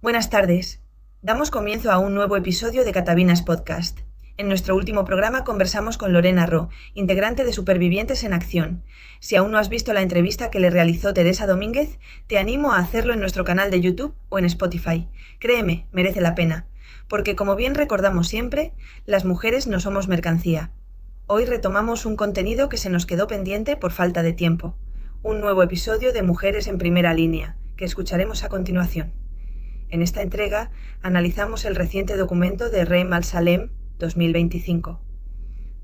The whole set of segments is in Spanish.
Buenas tardes. Damos comienzo a un nuevo episodio de Catavinas Podcast. En nuestro último programa conversamos con Lorena Ro, integrante de Supervivientes en Acción. Si aún no has visto la entrevista que le realizó Teresa Domínguez, te animo a hacerlo en nuestro canal de YouTube o en Spotify. Créeme, merece la pena. Porque como bien recordamos siempre, las mujeres no somos mercancía. Hoy retomamos un contenido que se nos quedó pendiente por falta de tiempo. Un nuevo episodio de Mujeres en Primera Línea, que escucharemos a continuación. En esta entrega analizamos el reciente documento de Reem al-Salem 2025.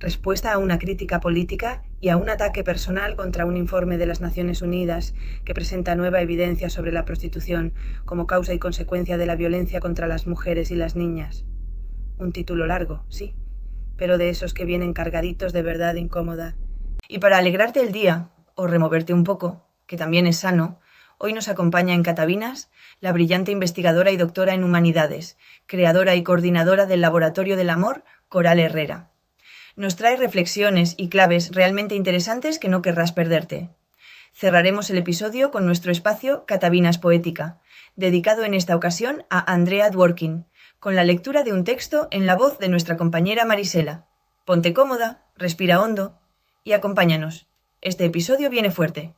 Respuesta a una crítica política y a un ataque personal contra un informe de las Naciones Unidas que presenta nueva evidencia sobre la prostitución como causa y consecuencia de la violencia contra las mujeres y las niñas. Un título largo, sí, pero de esos que vienen cargaditos de verdad incómoda. Y para alegrarte el día, o removerte un poco, que también es sano, hoy nos acompaña en Catavinas la brillante investigadora y doctora en Humanidades, creadora y coordinadora del Laboratorio del Amor, Coral Herrera. Nos trae reflexiones y claves realmente interesantes que no querrás perderte. Cerraremos el episodio con nuestro espacio Catavinas Poética, dedicado en esta ocasión a Andrea Dworkin, con la lectura de un texto en la voz de nuestra compañera Marisela. Ponte cómoda, respira hondo y acompáñanos. Este episodio viene fuerte.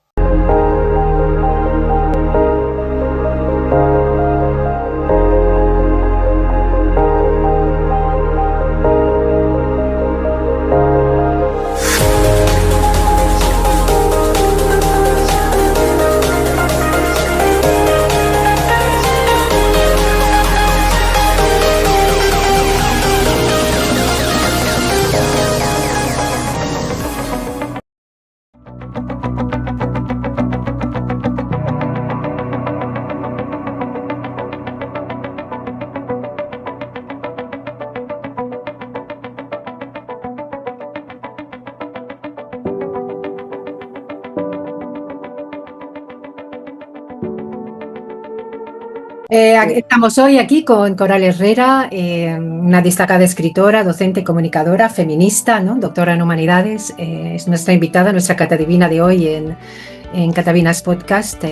Estamos hoy aquí con Coral Herrera, una destacada escritora, docente, comunicadora, feminista, ¿no? Doctora en Humanidades. Es nuestra invitada, nuestra catadivina de hoy en Catavinas Podcast,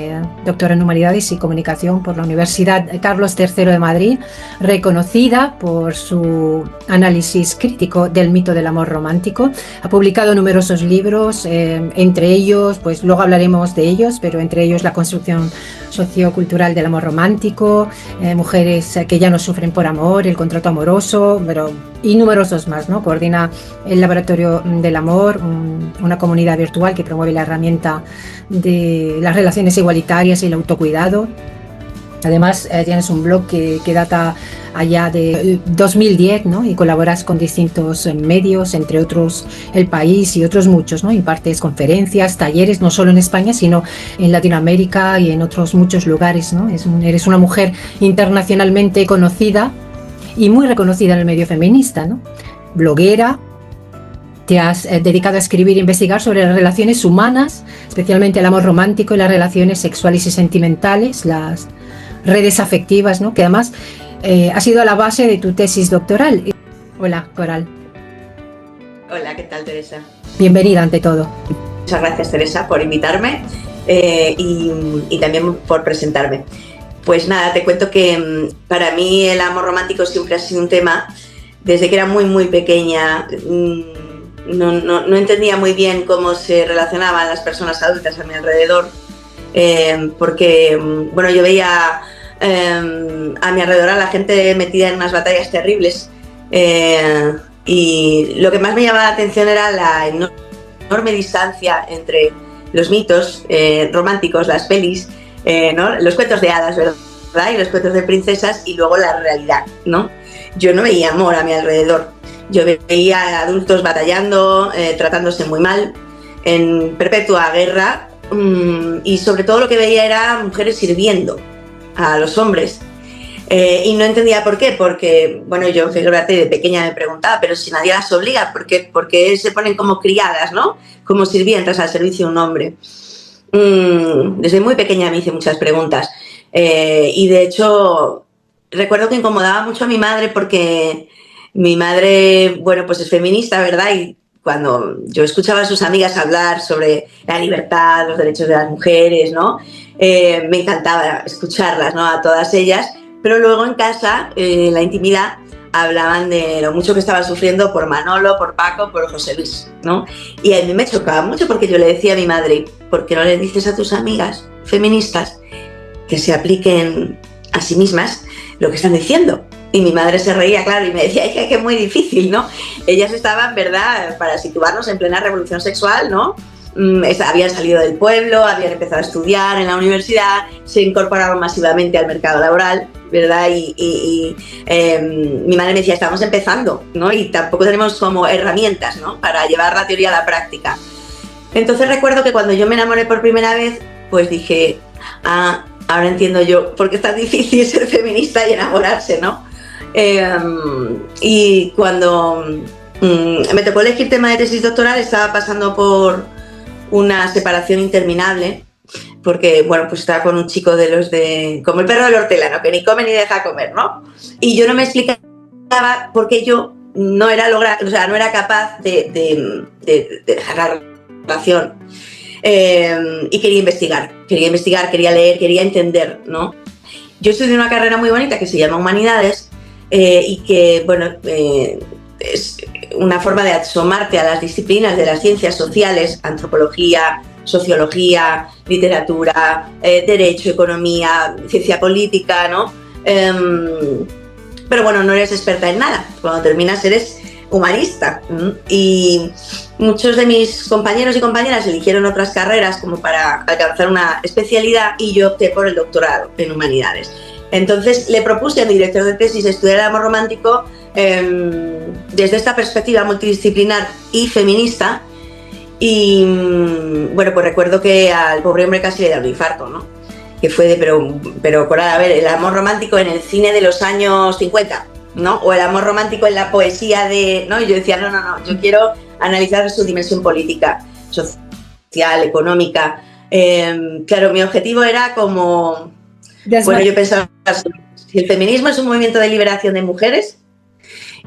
doctora en Humanidades y Comunicación por la Universidad Carlos III de Madrid, reconocida por su análisis crítico del mito del amor romántico. Ha publicado numerosos libros, entre ellos, pues luego hablaremos de ellos, pero entre ellos La construcción sociocultural del amor romántico, Mujeres que ya no sufren por amor, El contrato amoroso, y numerosos más, ¿no? Coordina el Laboratorio del Amor, una comunidad virtual que promueve la herramienta de las relaciones igualitarias y el autocuidado. Además, tienes un blog que data allá de 2010, ¿no? Y colaboras con distintos medios, entre otros El País y otros muchos, ¿no? Impartes conferencias, talleres, no solo en España, sino en Latinoamérica y en otros muchos lugares, ¿no? Eres una mujer internacionalmente conocida y muy reconocida en el medio feminista, ¿no? Bloguera. Te has dedicado a escribir e investigar sobre las relaciones humanas, especialmente el amor romántico y las relaciones sexuales y sentimentales, las redes afectivas, ¿no? Que además ha sido la base de tu tesis doctoral. Hola, Coral. Hola, ¿qué tal, Teresa? Bienvenida ante todo. Muchas gracias, Teresa, por invitarme y también por presentarme. Pues nada, te cuento que para mí el amor romántico siempre ha sido un tema desde que era muy, muy pequeña. No entendía muy bien cómo se relacionaban las personas adultas a mi alrededor, porque bueno, yo veía a mi alrededor a la gente metida en unas batallas terribles, y lo que más me llamaba la atención era la enorme distancia entre los mitos románticos, las pelis, ¿no? Los cuentos de hadas, ¿verdad? Y los cuentos de princesas, y luego la realidad, ¿no? Yo no veía amor a mi alrededor. Yo veía a adultos batallando, tratándose muy mal, en perpetua guerra, y sobre todo lo que veía era mujeres sirviendo a los hombres. Y no entendía por qué, porque, bueno, yo, fíjate, de pequeña me preguntaba, pero si nadie las obliga, ¿por qué se ponen como criadas, ¿no? Como sirvientas al servicio de un hombre? Desde muy pequeña me hice muchas preguntas. Y de hecho, recuerdo que incomodaba mucho a mi madre porque mi madre, bueno, pues es feminista, ¿verdad? Y cuando yo escuchaba a sus amigas hablar sobre la libertad, los derechos de las mujeres, ¿no? Me encantaba escucharlas, ¿no? A todas ellas, pero luego en casa, en la intimidad, hablaban de lo mucho que estaban sufriendo por Manolo, por Paco, por José Luis, ¿no? Y a mí me chocaba mucho porque yo le decía a mi madre, ¿por qué no le dices a tus amigas feministas que se apliquen a sí mismas lo que están diciendo? Y mi madre se reía, claro, y me decía, es que es muy difícil, ¿no? Ellas estaban, ¿verdad?, para situarnos en plena revolución sexual, ¿no? Habían salido del pueblo, habían empezado a estudiar en la universidad, se incorporaron masivamente al mercado laboral, ¿verdad? Y mi madre me decía, estamos empezando, ¿no? Y tampoco tenemos como herramientas, ¿no?, para llevar la teoría a la práctica. Entonces recuerdo que cuando yo me enamoré por primera vez, pues dije, ahora entiendo yo por qué es tan difícil ser feminista y enamorarse, ¿no? Y cuando me tocó elegir tema de tesis doctoral, estaba pasando por una separación interminable, porque, bueno, pues estaba con un chico de los de, como el perro del hortelano, que ni come ni deja comer, ¿no? Y yo no me explicaba por qué yo no era no era capaz de dejar la relación. Y quería investigar, quería leer, quería entender, ¿no? Yo estudié una carrera muy bonita que se llama Humanidades, y que, bueno, es una forma de asomarte a las disciplinas de las ciencias sociales, antropología, sociología, literatura, derecho, economía, ciencia política, ¿no? Pero bueno, no eres experta en nada. Cuando terminas eres humanista. Y muchos de mis compañeros y compañeras eligieron otras carreras como para alcanzar una especialidad, y yo opté por el doctorado en Humanidades. Entonces le propuse a mi director de tesis estudiar el amor romántico desde esta perspectiva multidisciplinar y feminista. Y bueno, pues recuerdo que al pobre hombre casi le da un infarto, ¿no? Que fue de, pero Coral, a ver, el amor romántico en el cine de los años 50, ¿no? O el amor romántico en la poesía de, ¿no? Y yo decía, no, yo quiero analizar su dimensión política, social, económica. Claro, mi objetivo era como... Bueno, yo pensaba, si el feminismo es un movimiento de liberación de mujeres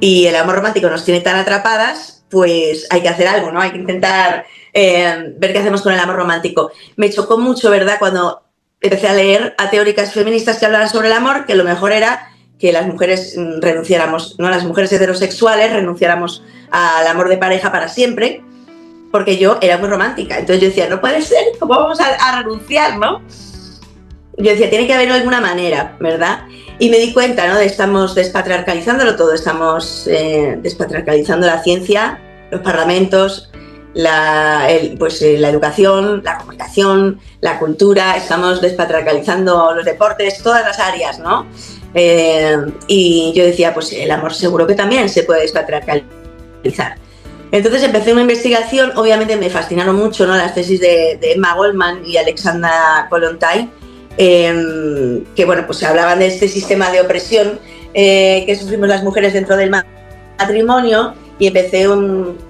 y el amor romántico nos tiene tan atrapadas, pues hay que hacer algo, ¿no? Hay que intentar ver qué hacemos con el amor romántico. Me chocó mucho, ¿verdad?, cuando empecé a leer a teóricas feministas que hablaban sobre el amor, que lo mejor era que las mujeres renunciáramos, ¿no?, las mujeres heterosexuales renunciáramos al amor de pareja para siempre, porque yo era muy romántica. Entonces yo decía, no puede ser, ¿cómo vamos a renunciar, no? Yo decía, tiene que haber alguna manera, ¿verdad? Y me di cuenta, ¿no?, de estamos despatriarcalizándolo todo, estamos despatriarcalizando la ciencia, los parlamentos, la educación, la comunicación, la cultura, estamos despatriarcalizando los deportes, todas las áreas, ¿no? Y yo decía, pues el amor seguro que también se puede despatriarcalizar. Entonces empecé una investigación, obviamente me fascinaron mucho, ¿no?, las tesis de Emma Goldman y Alexandra Kollontai, que bueno, pues hablaban de este sistema de opresión que sufrimos las mujeres dentro del matrimonio, y empecé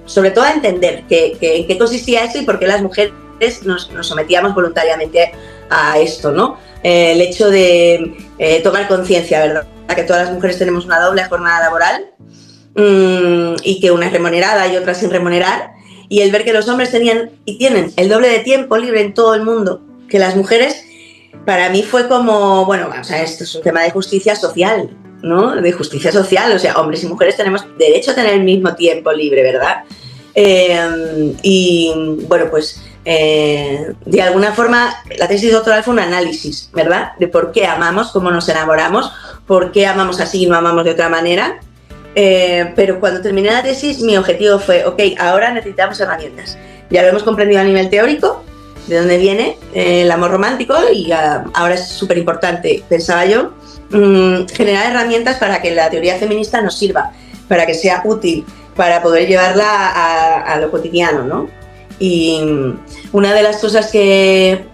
sobre todo a entender en qué consistía eso y por qué las mujeres nos sometíamos voluntariamente a esto, ¿no? El hecho de tomar conciencia, ¿verdad?, que todas las mujeres tenemos una doble jornada laboral, y que una es remunerada y otra sin remunerar, y el ver que los hombres tenían y tienen el doble de tiempo libre en todo el mundo que las mujeres, para mí fue como, bueno, o sea, esto es un tema de justicia social, ¿no? De justicia social, o sea, hombres y mujeres tenemos derecho a tener el mismo tiempo libre, ¿verdad? Y bueno, pues de alguna forma la tesis doctoral fue un análisis, ¿verdad?, de por qué amamos, cómo nos enamoramos, por qué amamos así y no amamos de otra manera. Pero cuando terminé la tesis, mi objetivo fue, ok, ahora necesitamos herramientas. Ya lo hemos comprendido a nivel teórico, de dónde viene el amor romántico, y ahora es súper importante, pensaba yo, generar herramientas para que la teoría feminista nos sirva, para que sea útil, para poder llevarla a lo cotidiano, ¿no? Y una de las cosas que,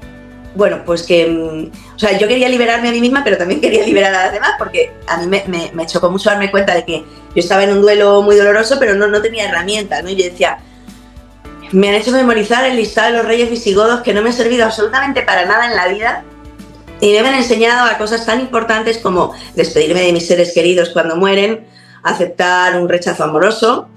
bueno, pues que, o sea, yo quería liberarme a mí misma, pero también quería liberar a las demás, porque a mí me chocó mucho darme cuenta de que yo estaba en un duelo muy doloroso, pero no tenía herramientas, ¿no? Y yo decía, me han hecho memorizar el listado de los reyes visigodos, que no me ha servido absolutamente para nada en la vida, y me han enseñado a cosas tan importantes como despedirme de mis seres queridos cuando mueren, aceptar un rechazo amoroso,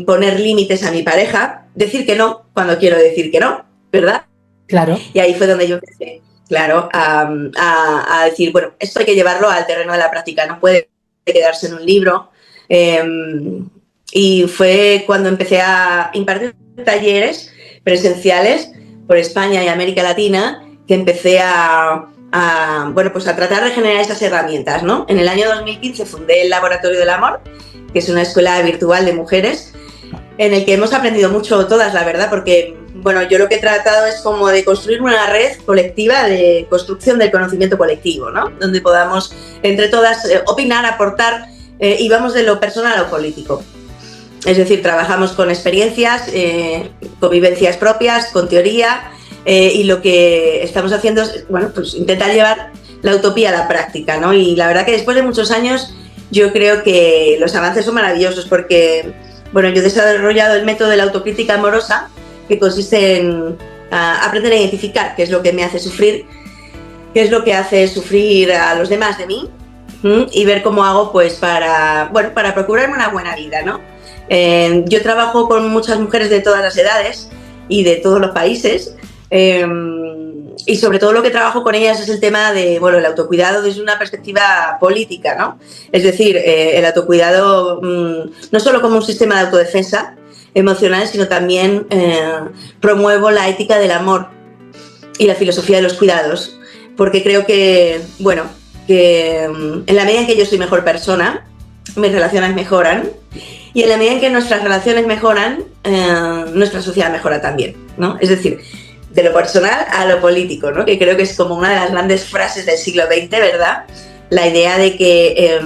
poner límites a mi pareja, decir que no cuando quiero decir que no, ¿verdad? Claro. Y ahí fue donde yo empecé claro, a decir, bueno, esto hay que llevarlo al terreno de la práctica, no puede quedarse en un libro. Y fue cuando empecé a impartir talleres presenciales por España y América Latina, que empecé a tratar de generar esas herramientas, ¿no? En el año 2015 fundé el Laboratorio del Amor, que es una escuela virtual de mujeres, en el que hemos aprendido mucho todas, la verdad, porque, bueno, yo lo que he tratado es como de construir una red colectiva de construcción del conocimiento colectivo, ¿no? Donde podamos, entre todas, opinar, aportar, y vamos de lo personal a lo político. Es decir, trabajamos con experiencias, con vivencias propias, con teoría, y lo que estamos haciendo es, bueno, pues intentar llevar la utopía a la práctica, ¿no? Y la verdad que después de muchos años yo creo que los avances son maravillosos porque, bueno, yo he desarrollado el método de la autocrítica amorosa, que consiste en aprender a identificar qué es lo que me hace sufrir, qué es lo que hace sufrir a los demás de mí, y ver cómo hago pues para procurarme una buena vida, ¿no? Yo trabajo con muchas mujeres de todas las edades y de todos los países, y sobre todo lo que trabajo con ellas es el tema de, bueno, el autocuidado desde una perspectiva política, ¿no? Es decir, el autocuidado no solo como un sistema de autodefensa emocional, sino también promuevo la ética del amor y la filosofía de los cuidados, porque creo que, bueno, que en la medida en que yo soy mejor persona, mis relaciones mejoran, y en la medida en que nuestras relaciones mejoran, nuestra sociedad mejora también, ¿no? Es decir, de lo personal a lo político, ¿no? Que creo que es como una de las grandes frases del siglo XX, ¿verdad? La idea de que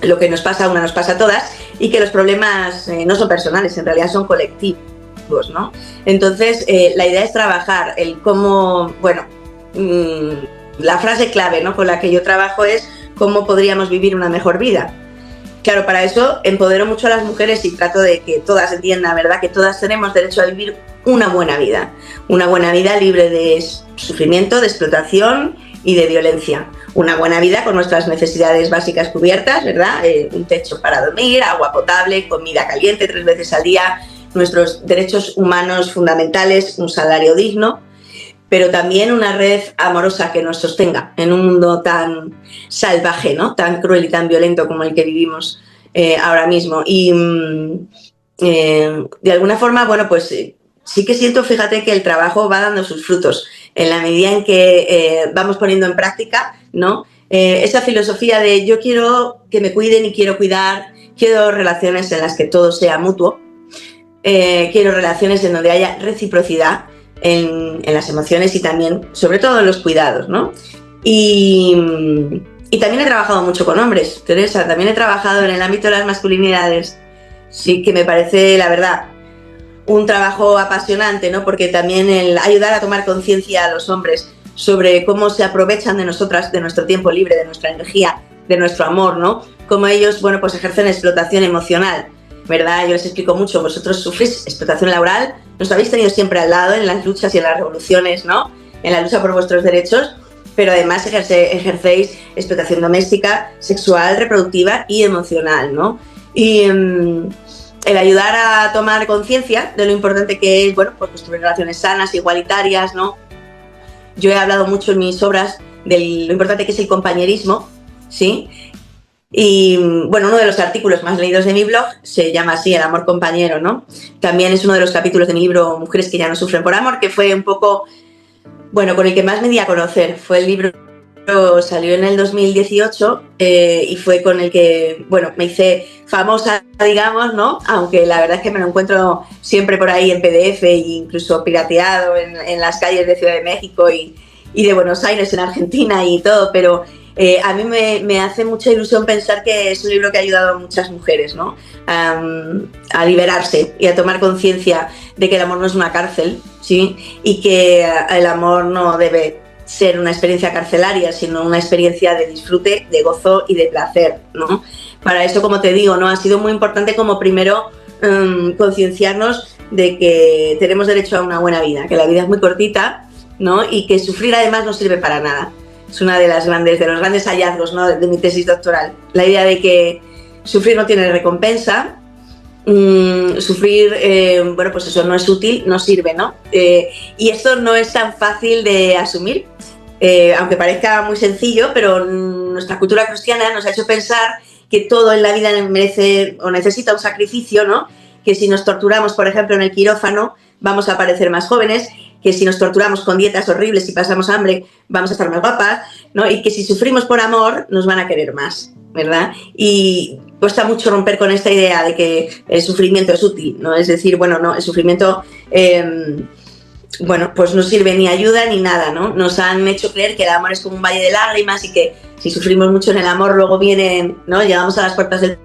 lo que nos pasa a una nos pasa a todas y que los problemas no son personales, en realidad son colectivos, ¿no? Entonces, la idea es trabajar el cómo, bueno, la frase clave, ¿no?, con la que yo trabajo es cómo podríamos vivir una mejor vida. Claro, para eso empodero mucho a las mujeres y trato de que todas entiendan, ¿verdad?, que todas tenemos derecho a vivir una buena vida libre de sufrimiento, de explotación y de violencia. Una buena vida con nuestras necesidades básicas cubiertas, ¿verdad? Un techo para dormir, agua potable, comida caliente 3 veces al día, nuestros derechos humanos fundamentales, un salario digno, pero también una red amorosa que nos sostenga en un mundo tan salvaje, ¿no?, tan cruel y tan violento como el que vivimos ahora mismo. Y de alguna forma, bueno, pues sí que siento, fíjate, que el trabajo va dando sus frutos en la medida en que vamos poniendo en práctica, ¿no?, esa filosofía de yo quiero que me cuiden y quiero cuidar, quiero relaciones en las que todo sea mutuo, quiero relaciones en donde haya reciprocidad en las emociones y también, sobre todo, en los cuidados, ¿no? Y también he trabajado mucho con hombres, Teresa, también he trabajado en el ámbito de las masculinidades. Sí que me parece, la verdad, un trabajo apasionante, ¿no? Porque también el ayudar a tomar conciencia a los hombres sobre cómo se aprovechan de nosotras, de nuestro tiempo libre, de nuestra energía, de nuestro amor, ¿no? Cómo ellos, bueno, pues ejercen explotación emocional, ¿verdad? Yo les explico mucho, vosotros sufrís explotación laboral, nos habéis tenido siempre al lado en las luchas y en las revoluciones, ¿no?, en la lucha por vuestros derechos, pero además ejercéis explotación doméstica, sexual, reproductiva y emocional, ¿no? Y el ayudar a tomar conciencia de lo importante que es, bueno, pues construir relaciones sanas, igualitarias, ¿no? Yo he hablado mucho en mis obras de lo importante que es el compañerismo, ¿sí? Y bueno, uno de los artículos más leídos de mi blog se llama así, El amor compañero, ¿no? También es uno de los capítulos de mi libro Mujeres que ya no sufren por amor, que fue un poco, bueno, con el que más me di a conocer. Fue el libro, salió en el 2018 y fue con el que, bueno, me hice famosa, digamos, ¿no? Aunque la verdad es que me lo encuentro siempre por ahí en PDF e incluso pirateado en las calles de Ciudad de México y de Buenos Aires en Argentina y todo, pero a mí me hace mucha ilusión pensar que es un libro que ha ayudado a muchas mujeres, ¿no?, a liberarse y a tomar conciencia de que el amor no es una cárcel, ¿sí?, y que el amor no debe ser una experiencia carcelaria, sino una experiencia de disfrute, de gozo y de placer, ¿no? Para eso, como te digo, ¿no?, ha sido muy importante como primero concienciarnos de que tenemos derecho a una buena vida, que la vida es muy cortita, ¿no?, y que sufrir además no sirve para nada. Es una de los grandes hallazgos, ¿no?, de mi tesis doctoral. La idea de que sufrir no tiene recompensa, sufrir, bueno, pues eso no es útil, no sirve, ¿no? Y esto no es tan fácil de asumir, aunque parezca muy sencillo, pero nuestra cultura cristiana nos ha hecho pensar que todo en la vida merece o necesita un sacrificio, ¿no? Que si nos torturamos, por ejemplo, en el quirófano, vamos a parecer más jóvenes, que si nos torturamos con dietas horribles y pasamos hambre, vamos a estar más guapas, ¿no? Y que si sufrimos por amor, nos van a querer más, ¿verdad? Y cuesta mucho romper con esta idea de que el sufrimiento es útil, ¿no? Es decir, bueno, no, el sufrimiento, bueno, pues no sirve ni ayuda ni nada, ¿no? Nos han hecho creer que el amor es como un valle de lágrimas y que si sufrimos mucho en el amor, luego vienen, ¿no? Llegamos a las puertas del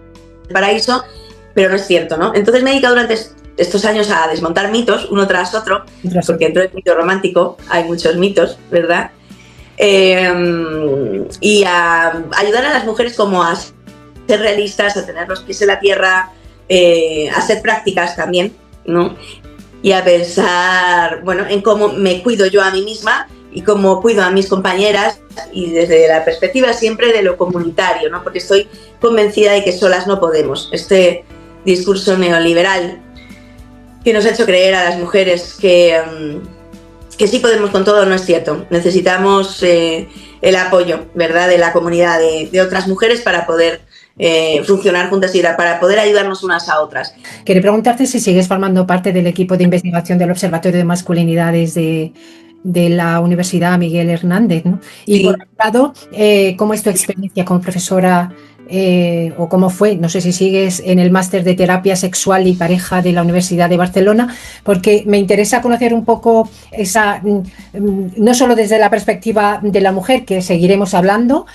paraíso, pero no es cierto, ¿no? Entonces me he dedicado durante estos años a desmontar mitos, uno tras otro, porque dentro del mito romántico hay muchos mitos, ¿verdad? Y a ayudar a las mujeres como a ser realistas, a tener los pies en la tierra, a ser prácticas también, ¿no? Y a pensar, bueno, en cómo me cuido yo a mí misma y cómo cuido a mis compañeras, y desde la perspectiva siempre de lo comunitario, ¿no? Porque estoy convencida de que solas no podemos. Este discurso neoliberal que nos ha hecho creer a las mujeres que sí podemos con todo no es cierto. Necesitamos el apoyo, ¿verdad?, de la comunidad, de otras mujeres para poder funcionar juntas y para poder ayudarnos unas a otras. Quería preguntarte si sigues formando parte del equipo de investigación del Observatorio de Masculinidades de la Universidad Miguel Hernández, ¿no? Y Sí. por otro lado, ¿cómo es tu experiencia como profesora o cómo fue? No sé si sigues en el máster de terapia sexual y pareja de la Universidad de Barcelona, porque me interesa conocer un poco esa, no solo desde la perspectiva de la mujer, que seguiremos hablando,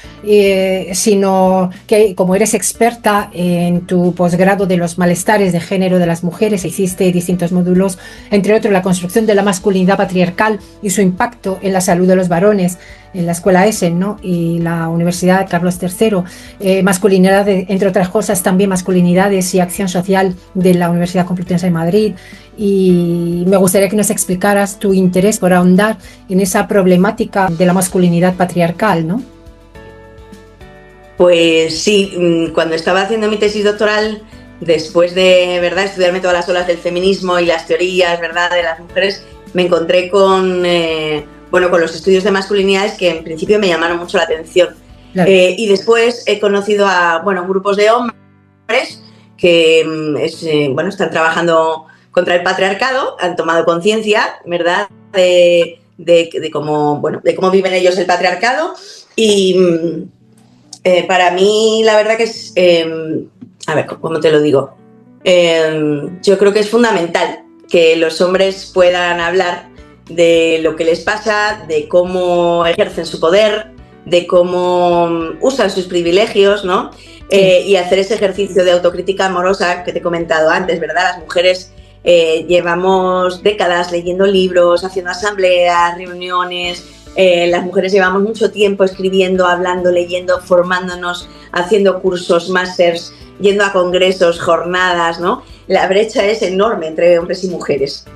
sino que como eres experta en tu posgrado de los malestares de género de las mujeres, hiciste distintos módulos, entre otros la construcción de la masculinidad patriarcal y su impacto en la salud de los varones, en la Escuela Essen, ¿no? Y la Universidad Carlos III, masculinidad, entre otras cosas, también masculinidades y acción social de la Universidad Complutense de Madrid. Y me gustaría que nos explicaras tu interés por ahondar en esa problemática de la masculinidad patriarcal, ¿no? Pues sí, cuando estaba haciendo mi tesis doctoral, después de, ¿verdad?, estudiarme todas las olas del feminismo y las teorías, ¿verdad?, de las mujeres, me encontré con con los estudios de masculinidades que en principio me llamaron mucho la atención. Claro. Y después he conocido a grupos de hombres que están trabajando contra el patriarcado, han tomado conciencia, ¿verdad?, de cómo viven ellos el patriarcado. Y para mí la verdad que es, a ver, ¿cómo te lo digo? Yo creo que es fundamental que los hombres puedan hablar de lo que les pasa, de cómo ejercen su poder, de cómo usan sus privilegios, ¿no? Y hacer ese ejercicio de autocrítica amorosa que te he comentado antes, ¿verdad? Las mujeres llevamos décadas leyendo libros, haciendo asambleas, reuniones. Las mujeres llevamos mucho tiempo escribiendo, hablando, leyendo, formándonos, haciendo cursos, másters, yendo a congresos, jornadas, ¿no? La brecha es enorme entre hombres y mujeres.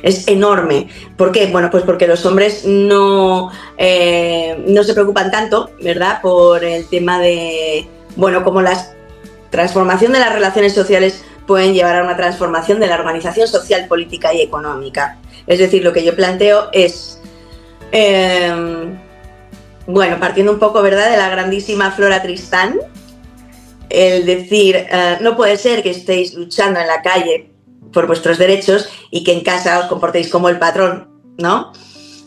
Es enorme. ¿Por qué? Bueno, pues porque los hombres no se preocupan tanto, ¿verdad?, por el tema de, cómo la transformación de las relaciones sociales pueden llevar a una transformación de la organización social, política y económica. Es decir, lo que yo planteo es, partiendo un poco, ¿verdad?, de la grandísima Flora Tristán, el decir, no puede ser que estéis luchando en la calle por vuestros derechos y que en casa os comportéis como el patrón, ¿no?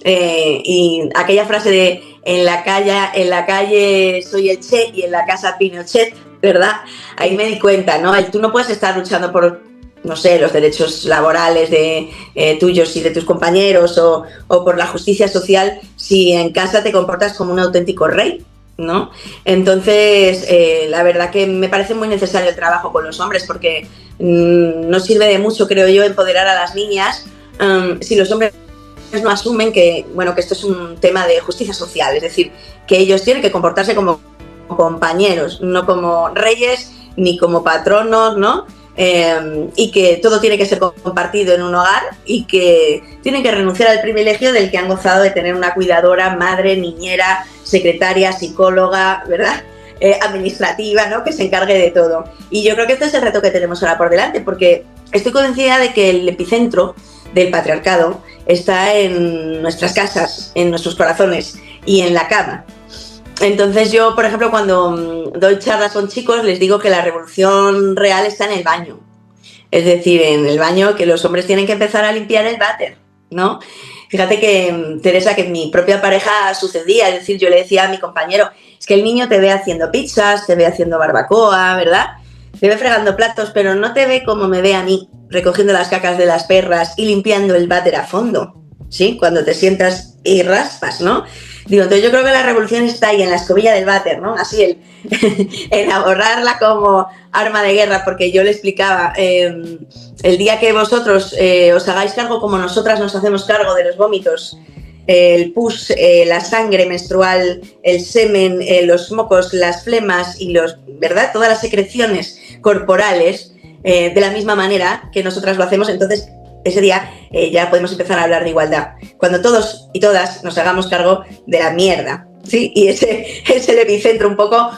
Y aquella frase de en la calle soy el Che y en la casa Pinochet, ¿verdad? Ahí me di cuenta, ¿no? Tú no puedes estar luchando por, no sé, los derechos laborales de tuyos y de tus compañeros o por la justicia social si en casa te comportas como un auténtico rey, ¿no? Entonces, la verdad que me parece muy necesario el trabajo con los hombres porque no sirve de mucho, creo yo, empoderar a las niñas si los hombres no asumen que esto es un tema de justicia social, es decir, que ellos tienen que comportarse como compañeros, no como reyes ni como patronos, ¿no? Y que todo tiene que ser compartido en un hogar y que tienen que renunciar al privilegio del que han gozado de tener una cuidadora, madre, niñera, secretaria, psicóloga, ¿verdad? administrativa, ¿no? Que se encargue de todo. Y yo creo que este es el reto que tenemos ahora por delante, porque estoy convencida de que el epicentro del patriarcado está en nuestras casas, en nuestros corazones y en la cama. Entonces yo, por ejemplo, cuando doy charlas con chicos, les digo que la revolución real está en el baño. Es decir, en el baño, que los hombres tienen que empezar a limpiar el váter, ¿no? Fíjate que, Teresa, que en mi propia pareja sucedía, es decir, yo le decía a mi compañero, es que el niño te ve haciendo pizzas, te ve haciendo barbacoa, ¿verdad? Te ve fregando platos, pero no te ve como me ve a mí, recogiendo las cacas de las perras y limpiando el váter a fondo, ¿sí? Cuando te sientas y raspas, ¿no? Digo, entonces yo creo que la revolución está ahí en la escobilla del váter, ¿no? Así en ahorrarla como arma de guerra, porque yo le explicaba, el día que vosotros os hagáis cargo como nosotras nos hacemos cargo de los vómitos, el pus, la sangre menstrual, el semen, los mocos, las flemas y ¿verdad? Todas las secreciones corporales, de la misma manera que nosotras lo hacemos, entonces ese día ya podemos empezar a hablar de igualdad. Cuando todos y todas nos hagamos cargo de la mierda, ¿sí? Y ese es el epicentro un poco,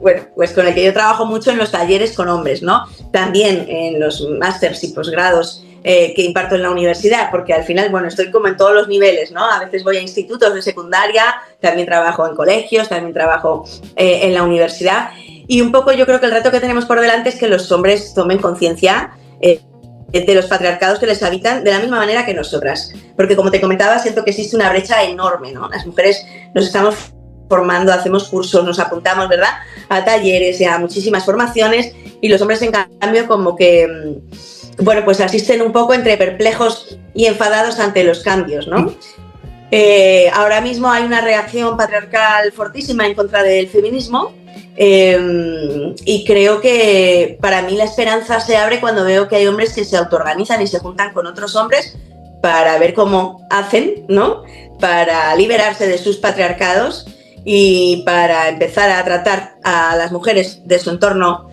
bueno, pues con el que yo trabajo mucho en los talleres con hombres, ¿no? También en los másters y posgrados que imparto en la universidad, porque al final, bueno, estoy como en todos los niveles, ¿no? A veces voy a institutos de secundaria, también trabajo en colegios, también trabajo en la universidad. Y un poco yo creo que el reto que tenemos por delante es que los hombres tomen conciencia de los patriarcados que les habitan de la misma manera que nosotras. Porque como te comentaba, siento que existe una brecha enorme, ¿no? Las mujeres nos estamos formando, hacemos cursos, nos apuntamos, ¿verdad?, a talleres y a muchísimas formaciones, y los hombres en cambio como que, bueno, pues asisten un poco entre perplejos y enfadados ante los cambios, ¿no? Ahora mismo hay una reacción patriarcal fortísima en contra del feminismo, y creo que para mí la esperanza se abre cuando veo que hay hombres que se autoorganizan y se juntan con otros hombres para ver cómo hacen, ¿no?, para liberarse de sus patriarcados y para empezar a tratar a las mujeres de su entorno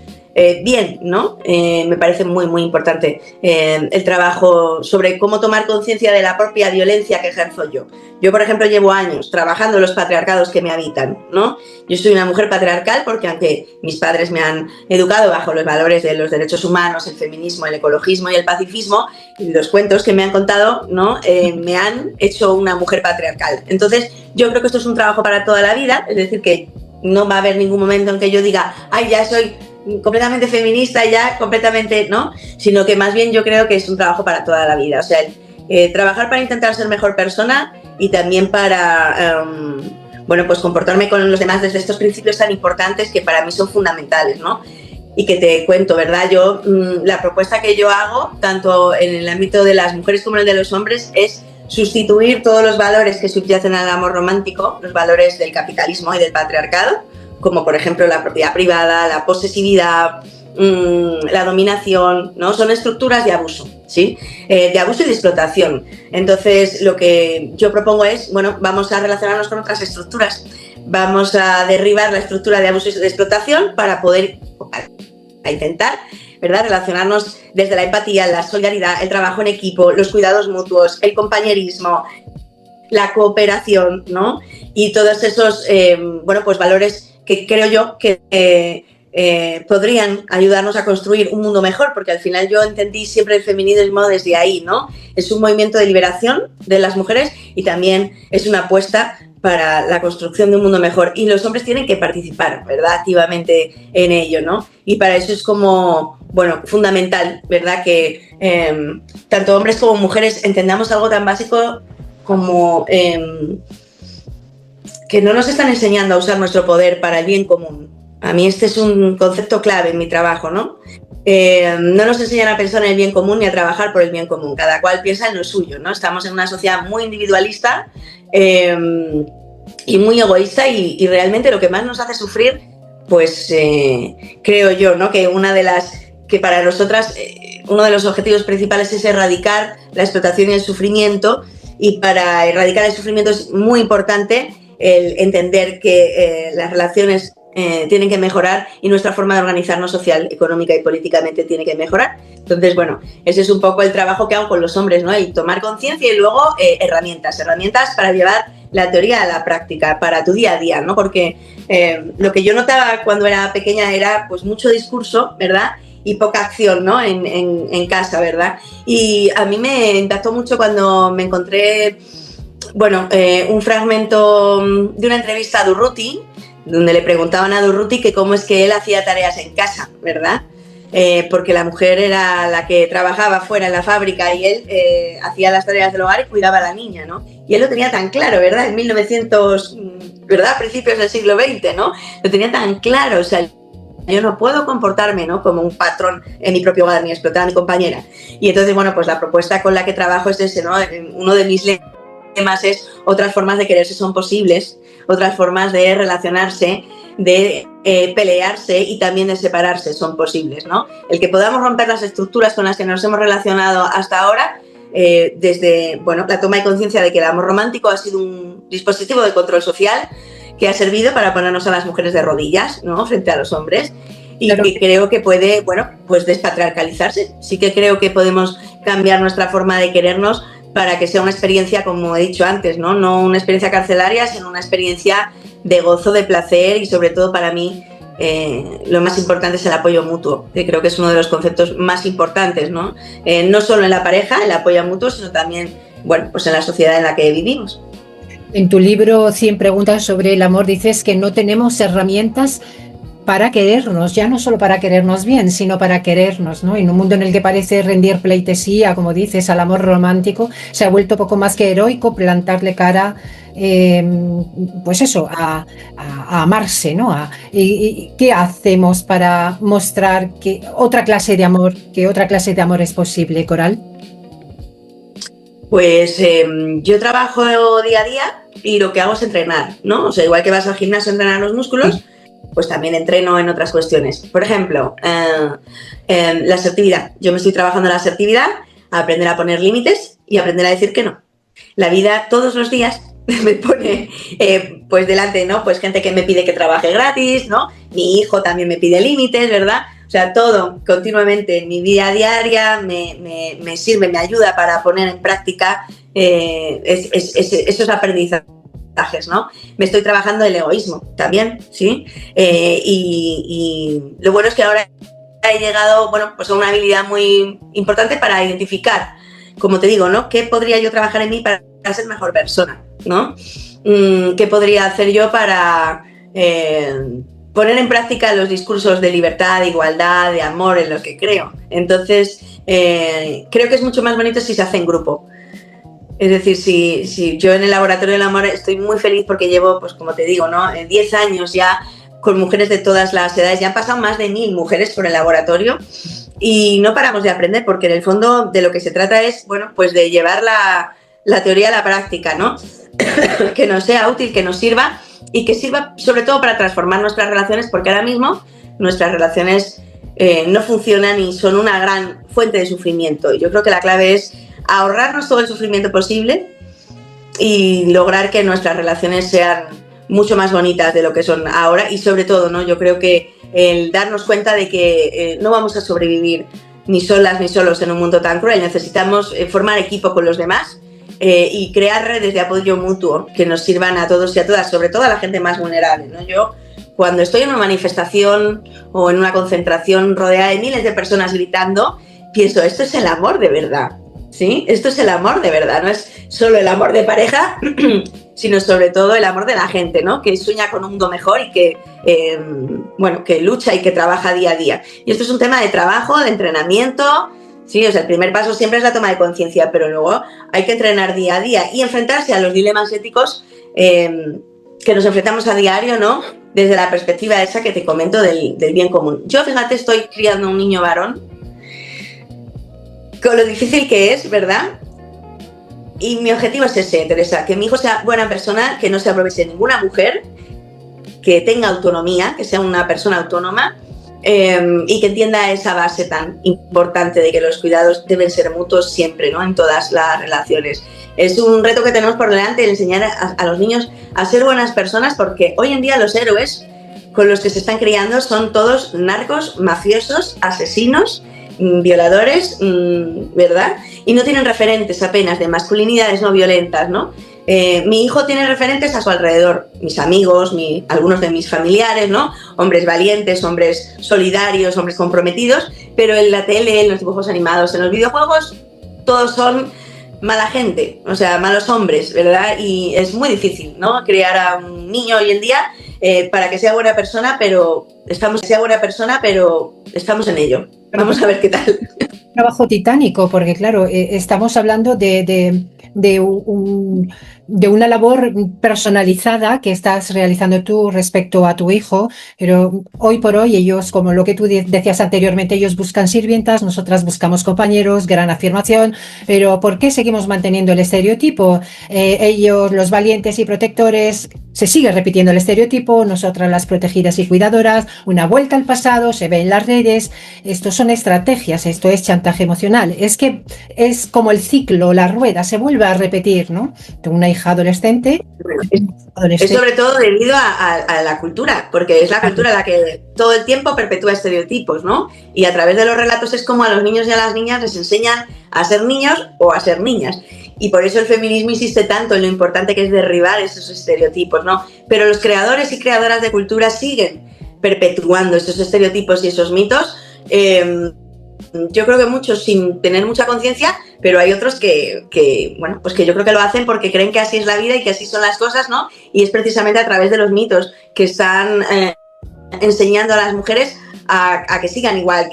bien, ¿no? Me parece muy, muy importante el trabajo sobre cómo tomar conciencia de la propia violencia que ejerzo yo. Yo, por ejemplo, llevo años trabajando los patriarcados que me habitan, ¿no? Yo soy una mujer patriarcal porque aunque mis padres me han educado bajo los valores de los derechos humanos, el feminismo, el ecologismo y el pacifismo, y los cuentos que me han contado, ¿no?, me han hecho una mujer patriarcal. Entonces, yo creo que esto es un trabajo para toda la vida, es decir, que no va a haber ningún momento en que yo diga, ay, ya soy completamente feminista, ya completamente, ¿no? Sino que más bien yo creo que es un trabajo para toda la vida. O sea, trabajar para intentar ser mejor persona y también para, bueno, pues comportarme con los demás desde estos principios tan importantes que para mí son fundamentales, ¿no? Y que te cuento, ¿verdad? Yo, la propuesta que yo hago, tanto en el ámbito de las mujeres como en el de los hombres, es sustituir todos los valores que subyacen al amor romántico, los valores del capitalismo y del patriarcado, como por ejemplo la propiedad privada, la posesividad, la dominación, ¿no? Son estructuras de abuso, ¿sí? De abuso y de explotación. Entonces, lo que yo propongo es, bueno, vamos a relacionarnos con otras estructuras. Vamos a derribar la estructura de abuso y de explotación para poder a intentar, ¿verdad?, relacionarnos desde la empatía, la solidaridad, el trabajo en equipo, los cuidados mutuos, el compañerismo, la cooperación, ¿no? Y todos esos, bueno, pues valores que creo yo que podrían ayudarnos a construir un mundo mejor, porque al final yo entendí siempre el feminismo desde ahí, ¿no? Es un movimiento de liberación de las mujeres y también es una apuesta para la construcción de un mundo mejor. Y los hombres tienen que participar, ¿verdad?, activamente en ello, ¿no? Y para eso es como, bueno, fundamental, ¿verdad?, que tanto hombres como mujeres entendamos algo tan básico como que no nos están enseñando a usar nuestro poder para el bien común. A mí este es un concepto clave en mi trabajo, ¿no? No nos enseñan a pensar en el bien común ni a trabajar por el bien común. Cada cual piensa en lo suyo, ¿no? Estamos en una sociedad muy individualista y muy egoísta y realmente lo que más nos hace sufrir, pues creo yo, ¿no?, que que para nosotras uno de los objetivos principales es erradicar la explotación y el sufrimiento, y para erradicar el sufrimiento es muy importante el entender que las relaciones tienen que mejorar y nuestra forma de organizarnos social, económica y políticamente tiene que mejorar. Entonces, bueno, ese es un poco el trabajo que hago con los hombres, ¿no? Y tomar conciencia y luego herramientas para llevar la teoría a la práctica para tu día a día, ¿no? Porque lo que yo notaba cuando era pequeña era pues mucho discurso, ¿verdad? Y poca acción, ¿no? En casa, ¿verdad? Y a mí me impactó mucho cuando me encontré, bueno, un fragmento de una entrevista a Durruti, donde le preguntaban a Durruti que cómo es que él hacía tareas en casa, ¿verdad? Porque la mujer era la que trabajaba fuera en la fábrica y él hacía las tareas del hogar y cuidaba a la niña, ¿no? Y él lo tenía tan claro, ¿verdad? En 1900, ¿verdad? Principios del siglo XX, ¿no? Lo tenía tan claro, o sea, yo no puedo comportarme, ¿no? Como un patrón en mi propio hogar ni explotar a mi compañera. Y entonces, bueno, pues la propuesta con la que trabajo es ese, ¿no? Uno de mis lemas es otras formas de quererse son posibles, otras formas de relacionarse, de pelearse y también de separarse son posibles, ¿no? El que podamos romper las estructuras con las que nos hemos relacionado hasta ahora, desde, bueno, la toma de conciencia de que el amor romántico ha sido un dispositivo de control social que ha servido para ponernos a las mujeres de rodillas, ¿no? Frente a los hombres, y claro, que creo que puede, bueno, pues despatriarcalizarse. Sí que creo que podemos cambiar nuestra forma de querernos para que sea una experiencia, como he dicho antes, ¿no? No una experiencia carcelaria, sino una experiencia de gozo, de placer y sobre todo para mí lo más importante es el apoyo mutuo, que creo que es uno de los conceptos más importantes, ¿no? No solo en la pareja, el apoyo mutuo, sino también, bueno, pues en la sociedad en la que vivimos. En tu libro 100 preguntas sobre el amor dices que no tenemos herramientas para querernos, ya no solo para querernos bien, sino para querernos, ¿no? En un mundo en el que parece rendir pleitesía, como dices, al amor romántico, se ha vuelto poco más que heroico plantarle cara, pues eso, a amarse, ¿no? ¿Y qué hacemos para mostrar que otra clase de amor es posible, Coral? Pues yo trabajo día a día y lo que hago es entrenar, ¿no? O sea, igual que vas al gimnasio a entrenar los músculos, pues también entreno en otras cuestiones. Por ejemplo, la asertividad. Yo me estoy trabajando en la asertividad, a aprender a poner límites y aprender a decir que no. La vida todos los días me pone pues delante, ¿no? Pues gente que me pide que trabaje gratis, ¿no? Mi hijo también me pide límites, ¿verdad? O sea, todo continuamente en mi vida diaria me sirve, me ayuda para poner en práctica esos aprendizajes, ¿no? Me estoy trabajando el egoísmo también, ¿sí? Y lo bueno es que ahora he llegado, bueno, pues a una habilidad muy importante para identificar, como te digo, ¿no? ¿Qué podría yo trabajar en mí para ser mejor persona, ¿no? ¿Qué podría hacer yo para poner en práctica los discursos de libertad, de igualdad, de amor en los que creo? Entonces, creo que es mucho más bonito si se hace en grupo. Es decir, si yo en el Laboratorio del Amor estoy muy feliz porque llevo, pues como te digo, ¿no? 10 años ya con mujeres de todas las edades. Ya han pasado más de 1000 mujeres por el laboratorio y no paramos de aprender porque en el fondo de lo que se trata es, bueno, pues de llevar la teoría a la práctica, ¿no? Que nos sea útil, que nos sirva y que sirva sobre todo para transformar nuestras relaciones, porque ahora mismo nuestras relaciones no funcionan y son una gran fuente de sufrimiento. Y yo creo que la clave es ahorrarnos todo el sufrimiento posible y lograr que nuestras relaciones sean mucho más bonitas de lo que son ahora y sobre todo, ¿no? Yo creo que el darnos cuenta de que no vamos a sobrevivir ni solas ni solos en un mundo tan cruel. Necesitamos formar equipo con los demás y crear redes de apoyo mutuo que nos sirvan a todos y a todas, sobre todo a la gente más vulnerable, ¿no? Yo cuando estoy en una manifestación o en una concentración rodeada de miles de personas gritando, pienso, esto es el amor de verdad. ¿Sí? Esto es el amor de verdad, no es solo el amor de pareja, sino sobre todo el amor de la gente, ¿no? Que sueña con un mundo mejor y que, bueno, que lucha y que trabaja día a día. Y esto es un tema de trabajo, de entrenamiento, sí, o sea, el primer paso siempre es la toma de conciencia, pero luego hay que entrenar día a día y enfrentarse a los dilemas éticos que nos enfrentamos a diario, ¿no? Desde la perspectiva esa que te comento del bien común. Yo, fíjate, estoy criando un niño varón, con lo difícil que es, ¿verdad? Y mi objetivo es ese, Teresa, que mi hijo sea buena persona, que no se aproveche de ninguna mujer, que tenga autonomía, que sea una persona autónoma y que entienda esa base tan importante de que los cuidados deben ser mutuos siempre, ¿no? En todas las relaciones. Es un reto que tenemos por delante, el enseñar a los niños a ser buenas personas, porque hoy en día los héroes con los que se están criando son todos narcos, mafiosos, asesinos, violadores, ¿verdad? Y no tienen referentes apenas de masculinidades no violentas, ¿no? Mi hijo tiene referentes a su alrededor, mis amigos, algunos de mis familiares, ¿no? Hombres valientes, hombres solidarios, hombres comprometidos, pero en la tele, en los dibujos animados, en los videojuegos, todos son mala gente, o sea, malos hombres, ¿verdad? Y es muy difícil, ¿no? Crear a un niño hoy en día para que sea buena persona, pero estamos en ello. Vamos a ver qué tal. Trabajo titánico, porque claro, estamos hablando de una labor personalizada que estás realizando tú respecto a tu hijo, pero hoy por hoy ellos, como lo que tú decías anteriormente, ellos buscan sirvientas, nosotras buscamos compañeros, gran afirmación, pero ¿por qué seguimos manteniendo el estereotipo? Ellos, los valientes y protectores, se sigue repitiendo el estereotipo, nosotras las protegidas y cuidadoras, una vuelta al pasado, se ve en las redes, esto son estrategias, esto es chantaje emocional, es que es como el ciclo, la rueda, se vuelve a repetir, ¿no? Tengo una hija adolescente. Es sobre todo debido a la cultura, porque es la cultura la que todo el tiempo perpetúa estereotipos, ¿no? Y a través de los relatos es como a los niños y a las niñas les enseñan a ser niños o a ser niñas. Y por eso el feminismo insiste tanto en lo importante que es derribar esos estereotipos, ¿no? Pero los creadores y creadoras de cultura siguen perpetuando esos estereotipos y esos mitos. Yo creo que muchos sin tener mucha conciencia, pero hay otros que, bueno, pues que yo creo que lo hacen porque creen que así es la vida y que así son las cosas, ¿no? Y es precisamente a través de los mitos que están enseñando a las mujeres a que sigan igual,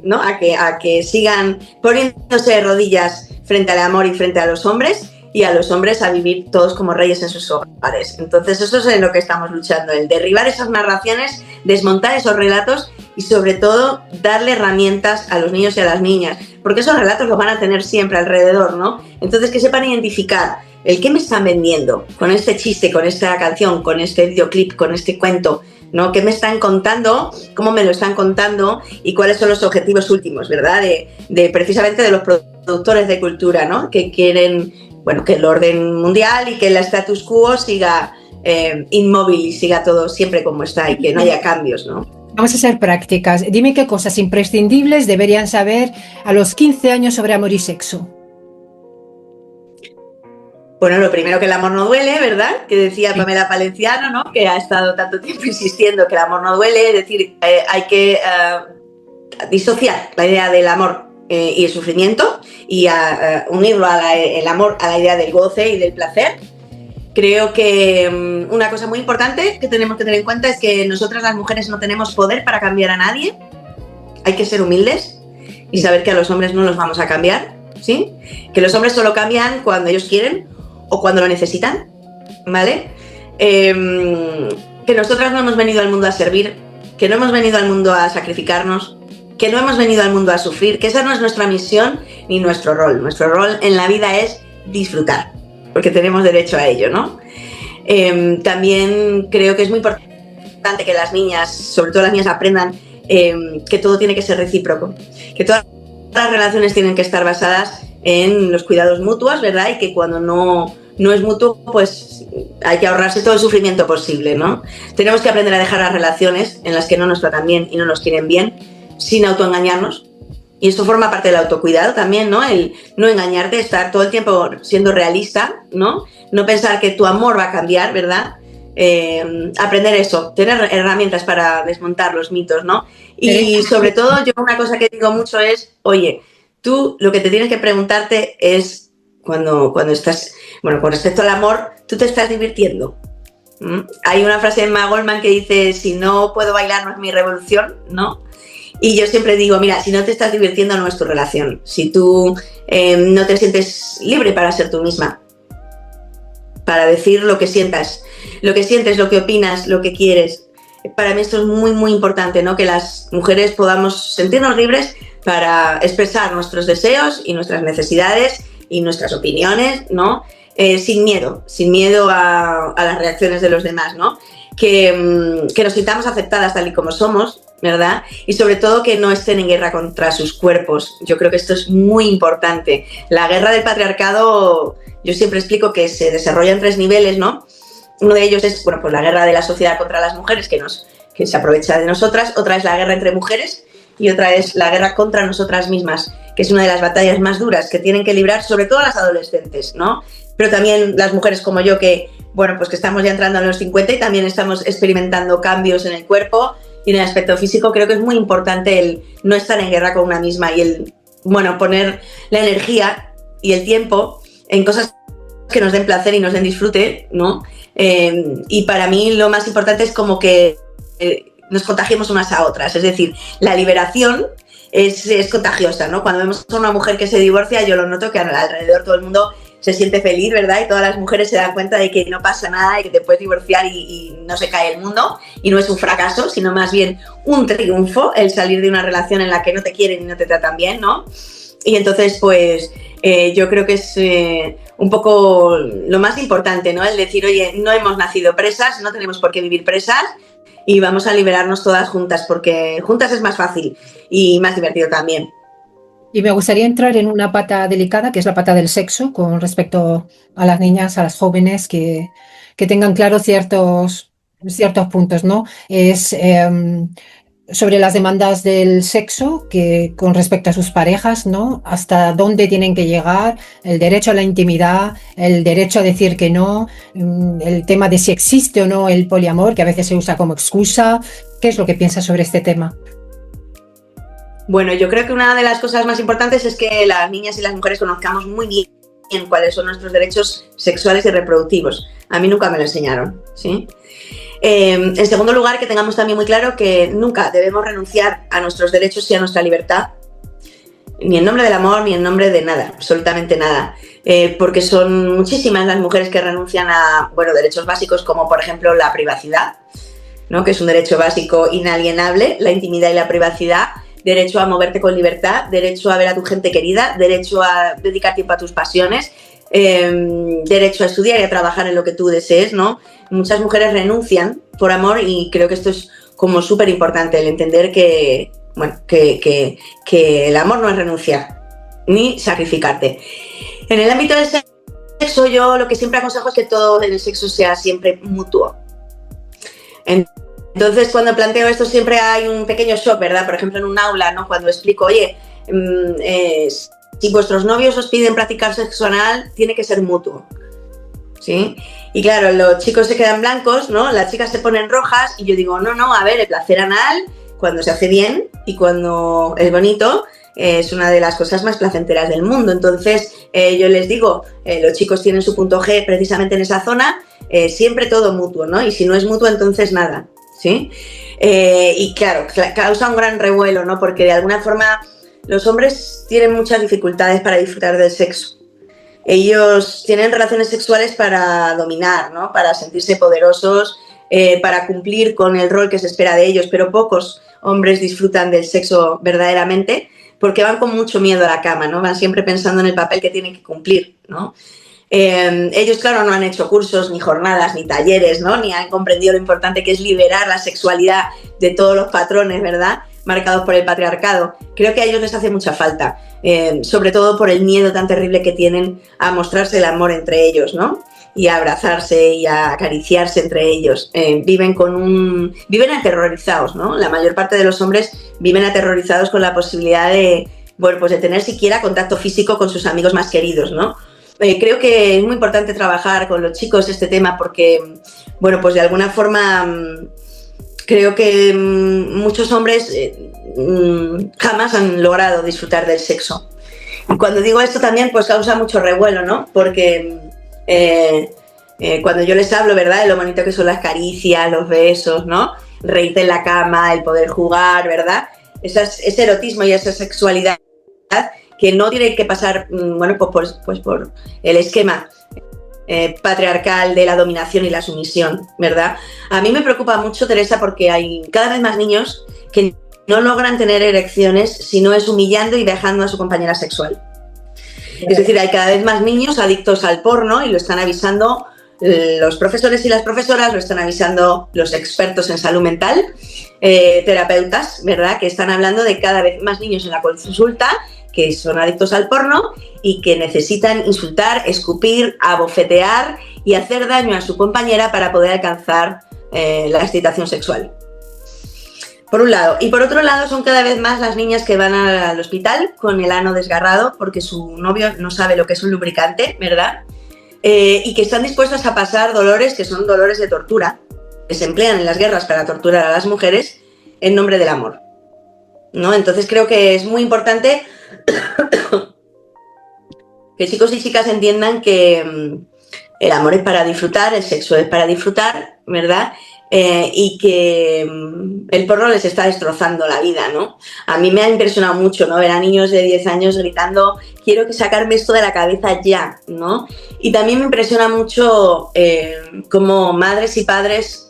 ¿no? A que sigan poniéndose de rodillas frente al amor y frente a los hombres, y a los hombres a vivir todos como reyes en sus hogares. Entonces eso es en lo que estamos luchando, el derribar esas narraciones, desmontar esos relatos y sobre todo darle herramientas a los niños y a las niñas, porque esos relatos los van a tener siempre alrededor, ¿no? Entonces que sepan identificar el qué me están vendiendo con este chiste, con esta canción, con este videoclip, con este cuento, ¿no? ¿Qué me están contando? ¿Cómo me lo están contando? Y cuáles son los objetivos últimos, ¿verdad? De precisamente de los productores de cultura, ¿no? Que quieren, bueno, que el orden mundial y que el status quo siga inmóvil y siga todo siempre como está y que no haya cambios, ¿no? Vamos a ser prácticas. Dime qué cosas imprescindibles deberían saber a los 15 años sobre amor y sexo. Bueno, lo primero, que el amor no duele, ¿verdad? Que decía Pamela Palenciano, ¿no? Que ha estado tanto tiempo insistiendo que el amor no duele, es decir, hay que disociar la idea del amor y el sufrimiento y unirlo el amor a la idea del goce y del placer. Creo que una cosa muy importante que tenemos que tener en cuenta es que nosotras las mujeres no tenemos poder para cambiar a nadie. Hay que ser humildes y saber que a los hombres no los vamos a cambiar, ¿sí? Que los hombres solo cambian cuando ellos quieren o cuando lo necesitan, ¿vale? Que nosotras no hemos venido al mundo a servir, que no hemos venido al mundo a sacrificarnos, que no hemos venido al mundo a sufrir, que esa no es nuestra misión ni nuestro rol. Nuestro rol en la vida es disfrutar, porque tenemos derecho a ello, ¿no? También creo que es muy importante que las niñas, sobre todo las niñas, aprendan que todo tiene que ser recíproco, que todas las relaciones tienen que estar basadas en los cuidados mutuos, ¿verdad? Y que cuando no es mutuo, pues hay que ahorrarse todo el sufrimiento posible, ¿no? Tenemos que aprender a dejar las relaciones en las que no nos tratan bien y no nos quieren bien, sin autoengañarnos. Y esto forma parte del autocuidado también, ¿no? El no engañarte, estar todo el tiempo siendo realista, ¿no? No pensar que tu amor va a cambiar, ¿verdad? Aprender eso, tener herramientas para desmontar los mitos, ¿no? Y sobre todo, yo una cosa que digo mucho es, oye, tú lo que te tienes que preguntarte es cuando estás, bueno, con respecto al amor, ¿tú te estás divirtiendo? Hay una frase de Emma Goldman que dice, si no puedo bailar no es mi revolución, ¿no? Y yo siempre digo, mira, si no te estás divirtiendo no es tu relación, si tú no te sientes libre para ser tú misma, para decir lo que sientes, lo que opinas, lo que quieres. Para mí esto es muy, muy importante, ¿no? Que las mujeres podamos sentirnos libres para expresar nuestros deseos y nuestras necesidades y nuestras opiniones, ¿no? Sin miedo a las reacciones de los demás, ¿no? Que nos sintamos aceptadas tal y como somos, ¿verdad? Y sobre todo que no estén en guerra contra sus cuerpos. Yo creo que esto es muy importante. La guerra del patriarcado, yo siempre explico que se desarrolla en 3 niveles, ¿no? Uno de ellos es, bueno, pues la guerra de la sociedad contra las mujeres, que se aprovecha de nosotras. Otra es la guerra entre mujeres y otra es la guerra contra nosotras mismas, que es una de las batallas más duras que tienen que librar, sobre todo las adolescentes, ¿no? pero también las mujeres como yo que, bueno, pues que estamos ya entrando a los 50 y también estamos experimentando cambios en el cuerpo y en el aspecto físico. Creo que es muy importante el no estar en guerra con una misma y el, bueno, poner la energía y el tiempo en cosas que nos den placer y nos den disfrute, ¿no? Y para mí lo más importante es como que nos contagiemos unas a otras, es decir, la liberación es contagiosa, ¿no? Cuando vemos a una mujer que se divorcia, yo lo noto que alrededor todo el mundo se siente feliz, ¿verdad? Y todas las mujeres se dan cuenta de que no pasa nada y que te puedes divorciar y no se cae el mundo y no es un fracaso, sino más bien un triunfo el salir de una relación en la que no te quieren y no te tratan bien, ¿no? Y entonces, pues, yo creo que es un poco lo más importante, ¿no? El decir, oye, no hemos nacido presas, no tenemos por qué vivir presas y vamos a liberarnos todas juntas, porque juntas es más fácil y más divertido también. Y me gustaría entrar en una pata delicada, que es la pata del sexo, con respecto a las niñas, a las jóvenes, que tengan claro ciertos puntos, ¿no? Es sobre las demandas del sexo que con respecto a sus parejas, ¿no? Hasta dónde tienen que llegar, el derecho a la intimidad, el derecho a decir que no, el tema de si existe o no el poliamor, que a veces se usa como excusa. ¿Qué es lo que piensas sobre este tema? Bueno, yo creo que una de las cosas más importantes es que las niñas y las mujeres conozcamos muy bien cuáles son nuestros derechos sexuales y reproductivos. A mí nunca me lo enseñaron, ¿sí? En segundo lugar, que tengamos también muy claro que nunca debemos renunciar a nuestros derechos y a nuestra libertad, ni en nombre del amor, ni en nombre de nada, absolutamente nada, porque son muchísimas las mujeres que renuncian a, bueno, derechos básicos como por ejemplo la privacidad, ¿no? Que es un derecho básico inalienable, la intimidad y la privacidad, derecho a moverte con libertad, derecho a ver a tu gente querida, derecho a dedicar tiempo a tus pasiones, derecho a estudiar y a trabajar en lo que tú desees, ¿no? Muchas mujeres renuncian por amor y creo que esto es como súper importante, el entender que, bueno, que el amor no es renunciar ni sacrificarte. En el ámbito del sexo, yo lo que siempre aconsejo es que todo en el sexo sea siempre mutuo. Entonces, cuando planteo esto siempre hay un pequeño shock, ¿verdad? Por ejemplo, en un aula, ¿no? Cuando explico, oye, si vuestros novios os piden practicar sexo anal, tiene que ser mutuo, ¿sí? Y claro, los chicos se quedan blancos, ¿no? Las chicas se ponen rojas y yo digo, no, a ver, el placer anal, cuando se hace bien y cuando es bonito, es una de las cosas más placenteras del mundo. Entonces, yo les digo, los chicos tienen su punto G precisamente en esa zona, siempre todo mutuo, ¿no? Y si no es mutuo, entonces nada, ¿sí? Y claro, causa un gran revuelo, ¿no? Porque de alguna forma los hombres tienen muchas dificultades para disfrutar del sexo. Ellos tienen relaciones sexuales para dominar, ¿no? Para sentirse poderosos, para cumplir con el rol que se espera de ellos, pero pocos hombres disfrutan del sexo verdaderamente porque van con mucho miedo a la cama, ¿no? Van siempre pensando en el papel que tienen que cumplir, ¿no? Ellos, claro, no han hecho cursos, ni jornadas, ni talleres, ¿no? Ni han comprendido lo importante que es liberar la sexualidad de todos los patrones, ¿verdad?, marcados por el patriarcado. Creo que a ellos les hace mucha falta, sobre todo por el miedo tan terrible que tienen a mostrarse el amor entre ellos, ¿no? Y a abrazarse y a acariciarse entre ellos. Viven aterrorizados, ¿no? La mayor parte de los hombres viven aterrorizados con la posibilidad de, bueno, pues de tener siquiera contacto físico con sus amigos más queridos, ¿no? Creo que es muy importante trabajar con los chicos este tema porque, bueno, pues de alguna forma creo que muchos hombres jamás han logrado disfrutar del sexo. Y cuando digo esto también pues causa mucho revuelo, ¿no? Porque cuando yo les hablo, ¿verdad?, de lo bonito que son las caricias, los besos, ¿no? Reírte en la cama, el poder jugar, ¿verdad? Ese erotismo y esa sexualidad que no tiene que pasar, bueno, pues por el esquema patriarcal de la dominación y la sumisión, ¿verdad? A mí me preocupa mucho, Teresa, porque hay cada vez más niños que no logran tener erecciones si no es humillando y dejando a su compañera sexual. Es decir, hay cada vez más niños adictos al porno y lo están avisando los profesores y las profesoras, lo están avisando los expertos en salud mental, terapeutas, ¿verdad?, que están hablando de cada vez más niños en la consulta que son adictos al porno y que necesitan insultar, escupir, abofetear y hacer daño a su compañera para poder alcanzar la excitación sexual. Por un lado. Y por otro lado, son cada vez más las niñas que van al hospital con el ano desgarrado porque su novio no sabe lo que es un lubricante, ¿verdad? y que están dispuestas a pasar dolores que son dolores de tortura, que se emplean en las guerras para torturar a las mujeres en nombre del amor, ¿no? Entonces creo que es muy importante que chicos y chicas entiendan que el amor es para disfrutar, el sexo es para disfrutar, ¿verdad? Y que el porno les está destrozando la vida, ¿no? A mí me ha impresionado mucho, ¿no? Ver a niños de 10 años gritando, quiero que sacarme esto de la cabeza ya, ¿no? Y también me impresiona mucho cómo madres y padres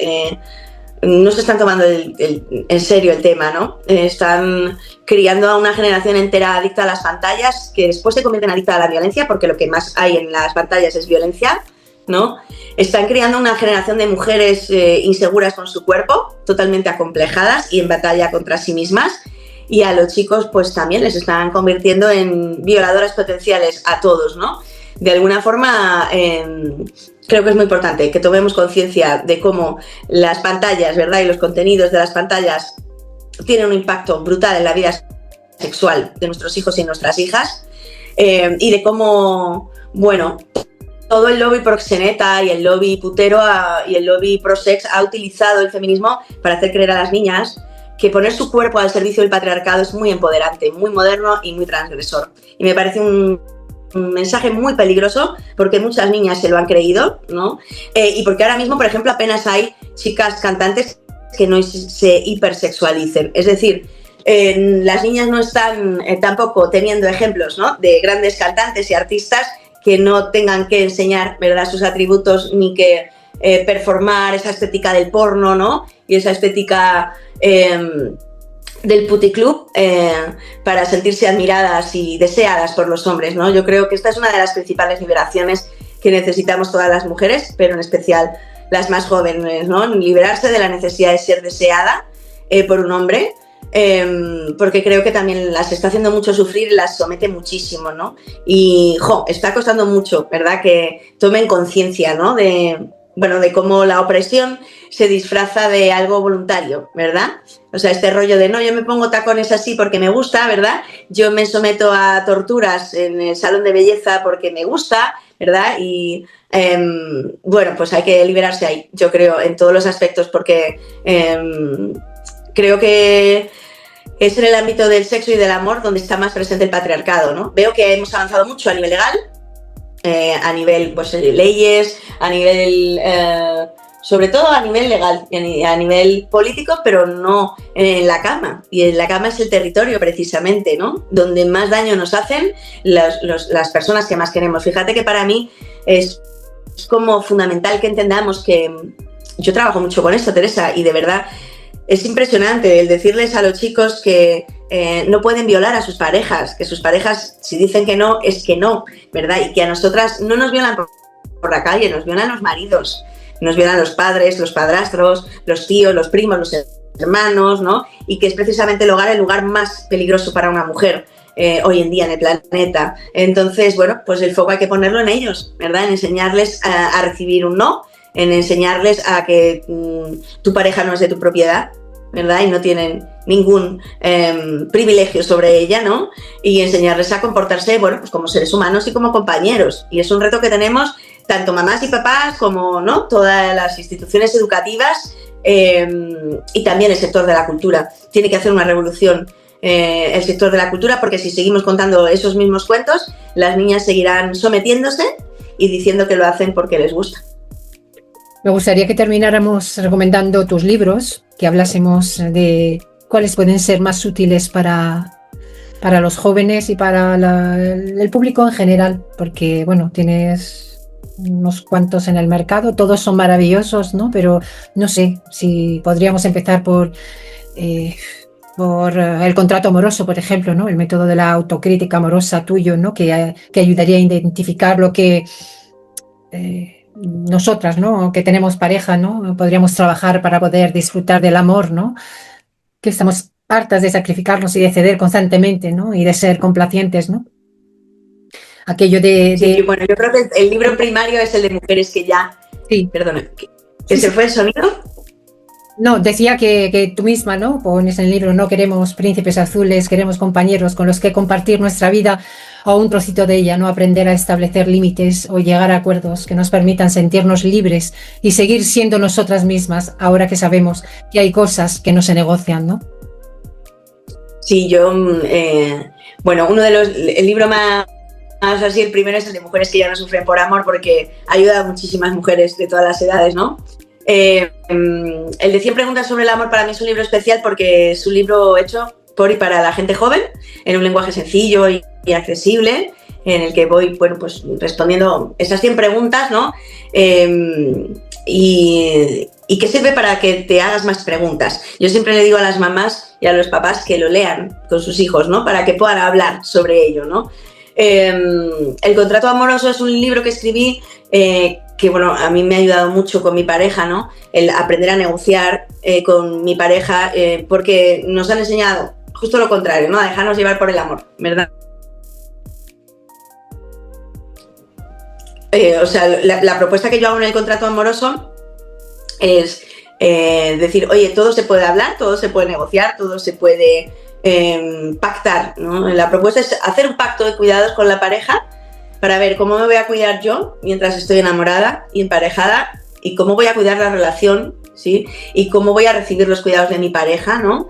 no se están tomando en serio el tema, ¿no? Están criando a una generación entera adicta a las pantallas, que después se convierten adicta a la violencia, porque lo que más hay en las pantallas es violencia, ¿no? Están creando una generación de mujeres inseguras con su cuerpo, totalmente acomplejadas y en batalla contra sí mismas, y a los chicos pues también les están convirtiendo en violadoras potenciales a todos, ¿no? De alguna forma creo que es muy importante que tomemos conciencia de cómo las pantallas, ¿verdad? Y los contenidos de las pantallas tienen un impacto brutal en la vida sexual de nuestros hijos y nuestras hijas, y de cómo, bueno, todo el lobby proxeneta y el lobby putero y el lobby prosex ha utilizado el feminismo para hacer creer a las niñas que poner su cuerpo al servicio del patriarcado es muy empoderante, muy moderno y muy transgresor. Y me parece un mensaje muy peligroso porque muchas niñas se lo han creído, ¿no? Y porque ahora mismo, por ejemplo, apenas hay chicas cantantes que no se hipersexualicen. Es decir, las niñas no están tampoco teniendo ejemplos, ¿no? De grandes cantantes y artistas que no tengan que enseñar, ¿verdad?, sus atributos ni que performar esa estética del porno, ¿no? Y esa estética del puticlub para sentirse admiradas y deseadas por los hombres, ¿no? Yo creo que esta es una de las principales liberaciones que necesitamos todas las mujeres, pero en especial las más jóvenes, ¿no? Liberarse de la necesidad de ser deseada por un hombre, porque creo que también las está haciendo mucho sufrir y las somete muchísimo, ¿no? Y, está costando mucho, ¿verdad?, que tomen conciencia, ¿no?, de cómo la opresión se disfraza de algo voluntario, ¿verdad? O sea, este rollo de, no, yo me pongo tacones así porque me gusta, ¿verdad? Yo me someto a torturas en el salón de belleza porque me gusta, ¿verdad? Y, pues hay que liberarse ahí, yo creo, en todos los aspectos, porque creo que es en el ámbito del sexo y del amor donde está más presente el patriarcado, ¿no? Veo que hemos avanzado mucho a nivel legal, a nivel, pues, leyes, a nivel, sobre todo a nivel legal, a nivel político, pero no en la cama. Y en la cama es el territorio, precisamente, ¿no?, donde más daño nos hacen las personas que más queremos. Fíjate que para mí es como fundamental que entendamos que yo trabajo mucho con esto, Teresa, y de verdad es impresionante el decirles a los chicos que no pueden violar a sus parejas, que sus parejas, si dicen que no, es que no, ¿verdad? Y que a nosotras no nos violan por la calle, nos violan los maridos, nos violan los padres, los padrastros, los tíos, los primos, los hermanos, ¿no? Y que es precisamente el hogar el lugar más peligroso para una mujer hoy en día en el planeta. Entonces, bueno, pues el foco hay que ponerlo en ellos, ¿verdad? En enseñarles a recibir un no, en enseñarles a que tu pareja no es de tu propiedad, ¿verdad? Y no tienen ningún privilegio sobre ella, ¿no? Y enseñarles a comportarse, bueno, pues como seres humanos y como compañeros. Y es un reto que tenemos tanto mamás y papás como, ¿no?, todas las instituciones educativas y también el sector de la cultura. Tiene que hacer una revolución el sector de la cultura, porque si seguimos contando esos mismos cuentos, las niñas seguirán sometiéndose y diciendo que lo hacen porque les gusta. Me gustaría que termináramos recomendando tus libros, que hablásemos de cuáles pueden ser más útiles para los jóvenes y para el público en general, porque, bueno, tienes unos cuantos en el mercado, todos son maravillosos, ¿no? Pero no sé si podríamos empezar por el contrato amoroso, por ejemplo, ¿no? El método de la autocrítica amorosa tuyo, ¿no? Que ayudaría a identificar lo que nosotras, ¿no?, que tenemos pareja, ¿no?, podríamos trabajar para poder disfrutar del amor, ¿no?, que estamos hartas de sacrificarnos y de ceder constantemente, ¿no?, y de ser complacientes, ¿no? Aquello Sí, bueno, yo creo que el libro primario es el de mujeres que ya... Sí. Perdona, ¿que se fue el sonido? No, decía que tú misma, ¿no?, pones en el libro, no queremos príncipes azules, queremos compañeros con los que compartir nuestra vida, a un trocito de ella, ¿no? Aprender a establecer límites o llegar a acuerdos que nos permitan sentirnos libres y seguir siendo nosotras mismas, ahora que sabemos que hay cosas que no se negocian, ¿no? Sí, yo, bueno, el libro más así, el primero es el de Mujeres que ya no sufren por amor, porque ayuda a muchísimas mujeres de todas las edades, ¿no? El de 100 preguntas sobre el amor para mí es un libro especial porque es un libro hecho por y para la gente joven, en un lenguaje sencillo y accesible, en el que voy, bueno, pues respondiendo esas 100 preguntas, ¿no? Y que sirve para que te hagas más preguntas. Yo siempre le digo a las mamás y a los papás que lo lean con sus hijos, ¿no? Para que puedan hablar sobre ello, ¿no? El contrato amoroso es un libro que escribí que, bueno, a mí me ha ayudado mucho con mi pareja, ¿no? El aprender a negociar con mi pareja, porque nos han enseñado justo lo contrario, ¿no? A dejarnos llevar por el amor, ¿verdad? O sea, la propuesta que yo hago en el contrato amoroso es decir, oye, todo se puede hablar, todo se puede negociar, todo se puede pactar, ¿no? La propuesta es hacer un pacto de cuidados con la pareja para ver cómo me voy a cuidar yo mientras estoy enamorada y emparejada, y cómo voy a cuidar la relación, ¿sí? Y cómo voy a recibir los cuidados de mi pareja, ¿no?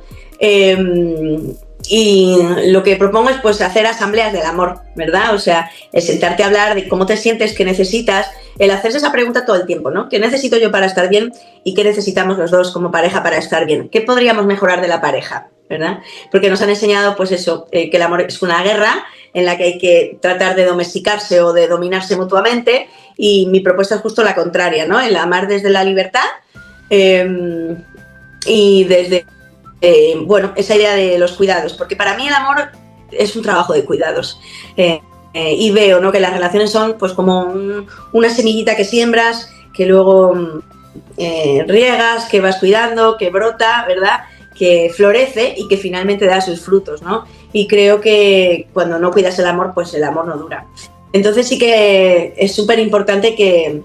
Y lo que propongo es, pues, hacer asambleas del amor, ¿verdad? O sea, el sentarte a hablar de cómo te sientes, qué necesitas, el hacerse esa pregunta todo el tiempo, ¿no? ¿Qué necesito yo para estar bien y qué necesitamos los dos como pareja para estar bien? ¿Qué podríamos mejorar de la pareja, ¿verdad? Porque nos han enseñado, pues eso, que el amor es una guerra en la que hay que tratar de domesticarse o de dominarse mutuamente, y mi propuesta es justo la contraria, ¿no? El amar desde la libertad y desde, bueno, esa idea de los cuidados, porque para mí el amor es un trabajo de cuidados. Y veo, ¿no?, que las relaciones son, pues, como una semillita que siembras, que luego riegas, que vas cuidando, que brota, ¿verdad?, que florece y que finalmente da sus frutos, ¿no? Y creo que cuando no cuidas el amor, pues el amor no dura. Entonces sí que es súper importante que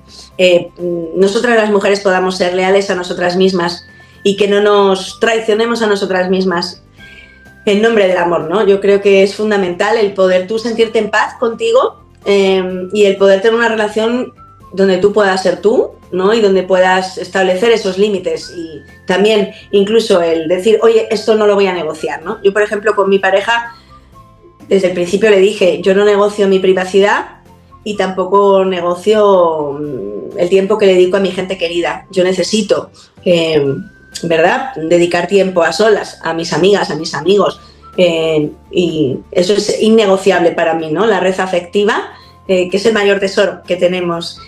nosotras las mujeres podamos ser leales a nosotras mismas y que no nos traicionemos a nosotras mismas en nombre del amor, ¿no? Yo creo que es fundamental el poder tú sentirte en paz contigo y el poder tener una relación donde tú puedas ser tú, ¿no? Y donde puedas establecer esos límites, y también incluso el decir, oye, esto no lo voy a negociar, ¿no? Yo, por ejemplo, con mi pareja, desde el principio le dije, yo no negocio mi privacidad y tampoco negocio el tiempo que le dedico a mi gente querida. Yo necesito, ¿verdad?, dedicar tiempo a solas, a mis amigas, a mis amigos, y eso es innegociable para mí, ¿no? La red afectiva, que es el mayor tesoro que tenemos,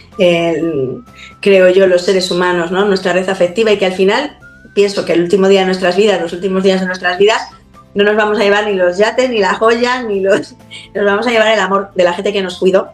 creo yo, los seres humanos, ¿no? Nuestra red afectiva, y que al final pienso que el último día de nuestras vidas, los últimos días de nuestras vidas, no nos vamos a llevar ni los yates, ni la joya, nos vamos a llevar el amor de la gente que nos cuidó,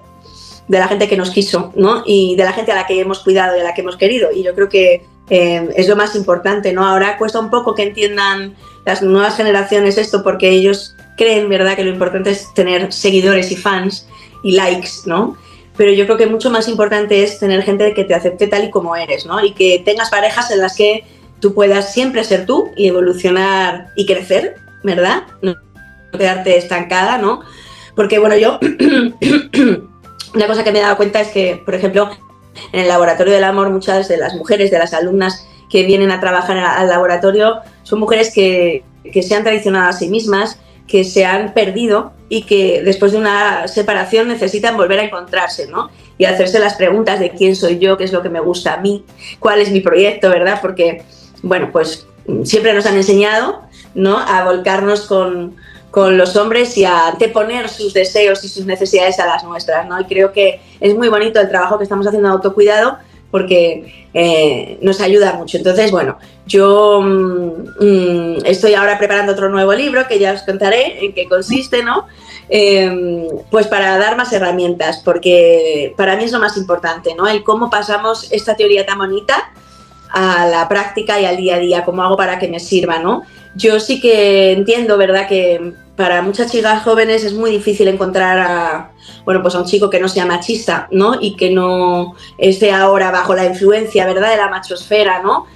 de la gente que nos quiso, ¿no? Y de la gente a la que hemos cuidado y a la que hemos querido. Y yo creo que es lo más importante, ¿no? Ahora cuesta un poco que entiendan las nuevas generaciones esto, porque ellos creen, ¿verdad?, que lo importante es tener seguidores y fans y likes, ¿no? Pero yo creo que mucho más importante es tener gente que te acepte tal y como eres, ¿no? Y que tengas parejas en las que tú puedas siempre ser tú y evolucionar y crecer, ¿verdad? No quedarte estancada, ¿no? Porque, bueno, yo una cosa que me he dado cuenta es que, por ejemplo, en el laboratorio del amor, muchas de las mujeres, de las alumnas que vienen a trabajar al laboratorio, son mujeres que se han traicionado a sí mismas, que se han perdido y que después de una separación necesitan volver a encontrarse, ¿no? Y hacerse las preguntas de quién soy yo, qué es lo que me gusta a mí, cuál es mi proyecto, ¿verdad? Porque, bueno, pues siempre nos han enseñado, ¿no?, a volcarnos con los hombres y a anteponer sus deseos y sus necesidades a las nuestras, ¿no? Y creo que es muy bonito el trabajo que estamos haciendo de autocuidado, porque nos ayuda mucho. Entonces, bueno, yo estoy ahora preparando otro nuevo libro que ya os contaré en qué consiste, ¿no? Pues para dar más herramientas, porque para mí es lo más importante, ¿no? El cómo pasamos esta teoría tan bonita a la práctica y al día a día, cómo hago para que me sirva, ¿no? Yo sí que entiendo, ¿verdad?, que para muchas chicas jóvenes es muy difícil encontrar a un chico que no sea machista, ¿no? Y que no esté ahora bajo la influencia, ¿verdad?, de la machosfera, ¿no?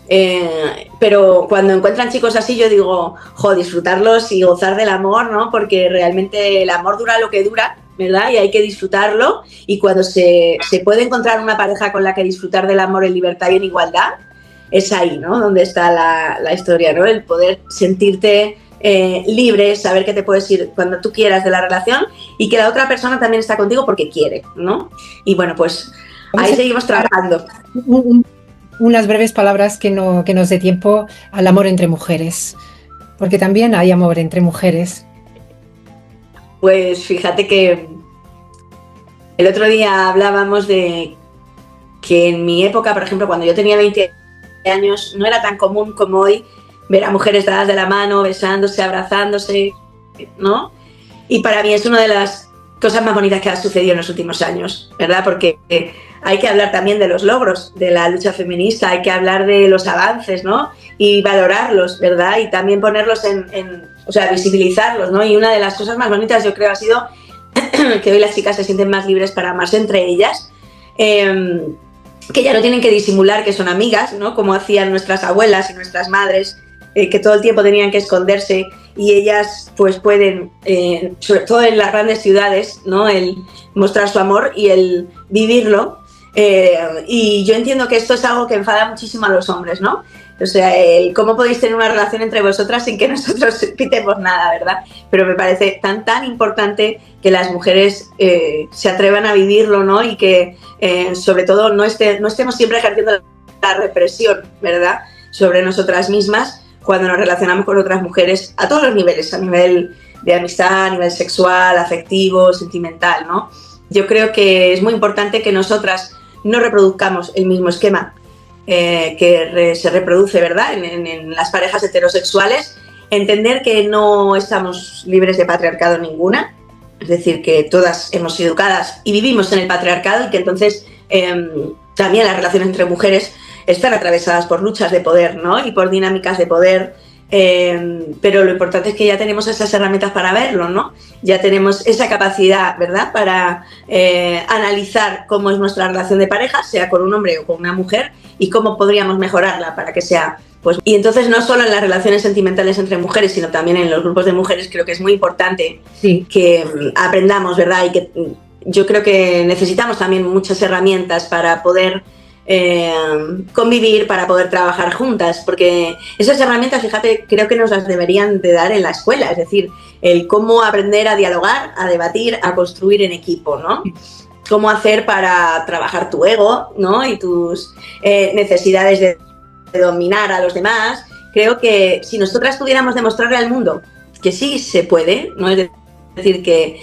Pero cuando encuentran chicos así, yo digo, disfrutarlos y gozar del amor, ¿no? Porque realmente el amor dura lo que dura, ¿verdad? Y hay que disfrutarlo. Y cuando se puede encontrar una pareja con la que disfrutar del amor en libertad y en igualdad, es ahí, ¿no? Donde está la historia, ¿no? El poder sentirte libre, saber que te puedes ir cuando tú quieras de la relación y que la otra persona también está contigo porque quiere, ¿no? Y bueno, pues ahí seguimos trabajando. Unas breves palabras que nos dé tiempo al amor entre mujeres, porque también hay amor entre mujeres. Pues fíjate que el otro día hablábamos de que en mi época, por ejemplo, cuando yo tenía 20 años, no era tan común como hoy ver a mujeres dadas de la mano, besándose, abrazándose, ¿no? Y para mí es una de las cosas más bonitas que ha sucedido en los últimos años, ¿verdad? Porque hay que hablar también de los logros de la lucha feminista, hay que hablar de los avances, ¿no? Y valorarlos, ¿verdad? Y también ponerlos o sea, visibilizarlos, ¿no? Y una de las cosas más bonitas, yo creo, ha sido que hoy las chicas se sienten más libres para amarse entre ellas, que ya no tienen que disimular que son amigas, ¿no? Como hacían nuestras abuelas y nuestras madres, que todo el tiempo tenían que esconderse, y ellas pues pueden, sobre todo en las grandes ciudades, ¿no? El mostrar su amor y el vivirlo. Y yo entiendo que esto es algo que enfada muchísimo a los hombres, ¿no? O sea, cómo podéis tener una relación entre vosotras sin que nosotros pitemos nada, ¿verdad? Pero me parece tan importante que las mujeres se atrevan a vivirlo, ¿no? Y que sobre todo no estemos siempre ejerciendo la represión, ¿verdad? Sobre nosotras mismas cuando nos relacionamos con otras mujeres a todos los niveles, a nivel de amistad, a nivel sexual, afectivo, sentimental, ¿no? Yo creo que es muy importante que nosotras no reproduzcamos el mismo esquema que se reproduce, ¿verdad? En las parejas heterosexuales, entender que no estamos libres de patriarcado ninguna, es decir, que todas hemos sido educadas y vivimos en el patriarcado y que entonces también las relaciones entre mujeres están atravesadas por luchas de poder, ¿no? Y por dinámicas de poder, pero lo importante es que ya tenemos esas herramientas para verlo, ¿no? Ya tenemos esa capacidad, ¿verdad? Para analizar cómo es nuestra relación de pareja, sea con un hombre o con una mujer, y cómo podríamos mejorarla para que sea, pues... Y entonces no solo en las relaciones sentimentales entre mujeres, sino también en los grupos de mujeres, creo que es muy importante que aprendamos, ¿verdad? Y que yo creo que necesitamos también muchas herramientas para poder convivir, para poder trabajar juntas, porque esas herramientas, fíjate, creo que nos las deberían de dar en la escuela, es decir, el cómo aprender a dialogar, a debatir, a construir en equipo, ¿no? Cómo hacer para trabajar tu ego, ¿no? Y tus necesidades de dominar a los demás. Creo que si nosotras pudiéramos demostrarle al mundo que sí se puede, ¿no? Es decir, que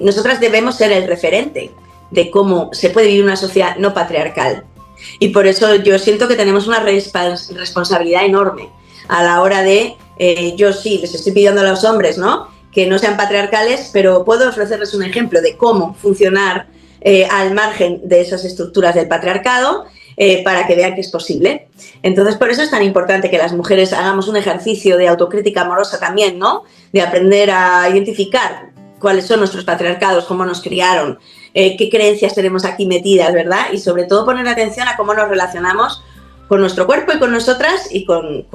nosotras debemos ser el referente de cómo se puede vivir una sociedad no patriarcal. Y por eso yo siento que tenemos una responsabilidad enorme a la hora de, yo sí, les estoy pidiendo a los hombres, ¿no?, que no sean patriarcales, pero puedo ofrecerles un ejemplo de cómo funcionar al margen de esas estructuras del patriarcado, para que vean que es posible. Entonces, por eso es tan importante que las mujeres hagamos un ejercicio de autocrítica amorosa también, ¿no?, de aprender a identificar cuáles son nuestros patriarcados, cómo nos criaron, qué creencias tenemos aquí metidas, ¿verdad? Y sobre todo poner atención a cómo nos relacionamos con nuestro cuerpo y con nosotras y con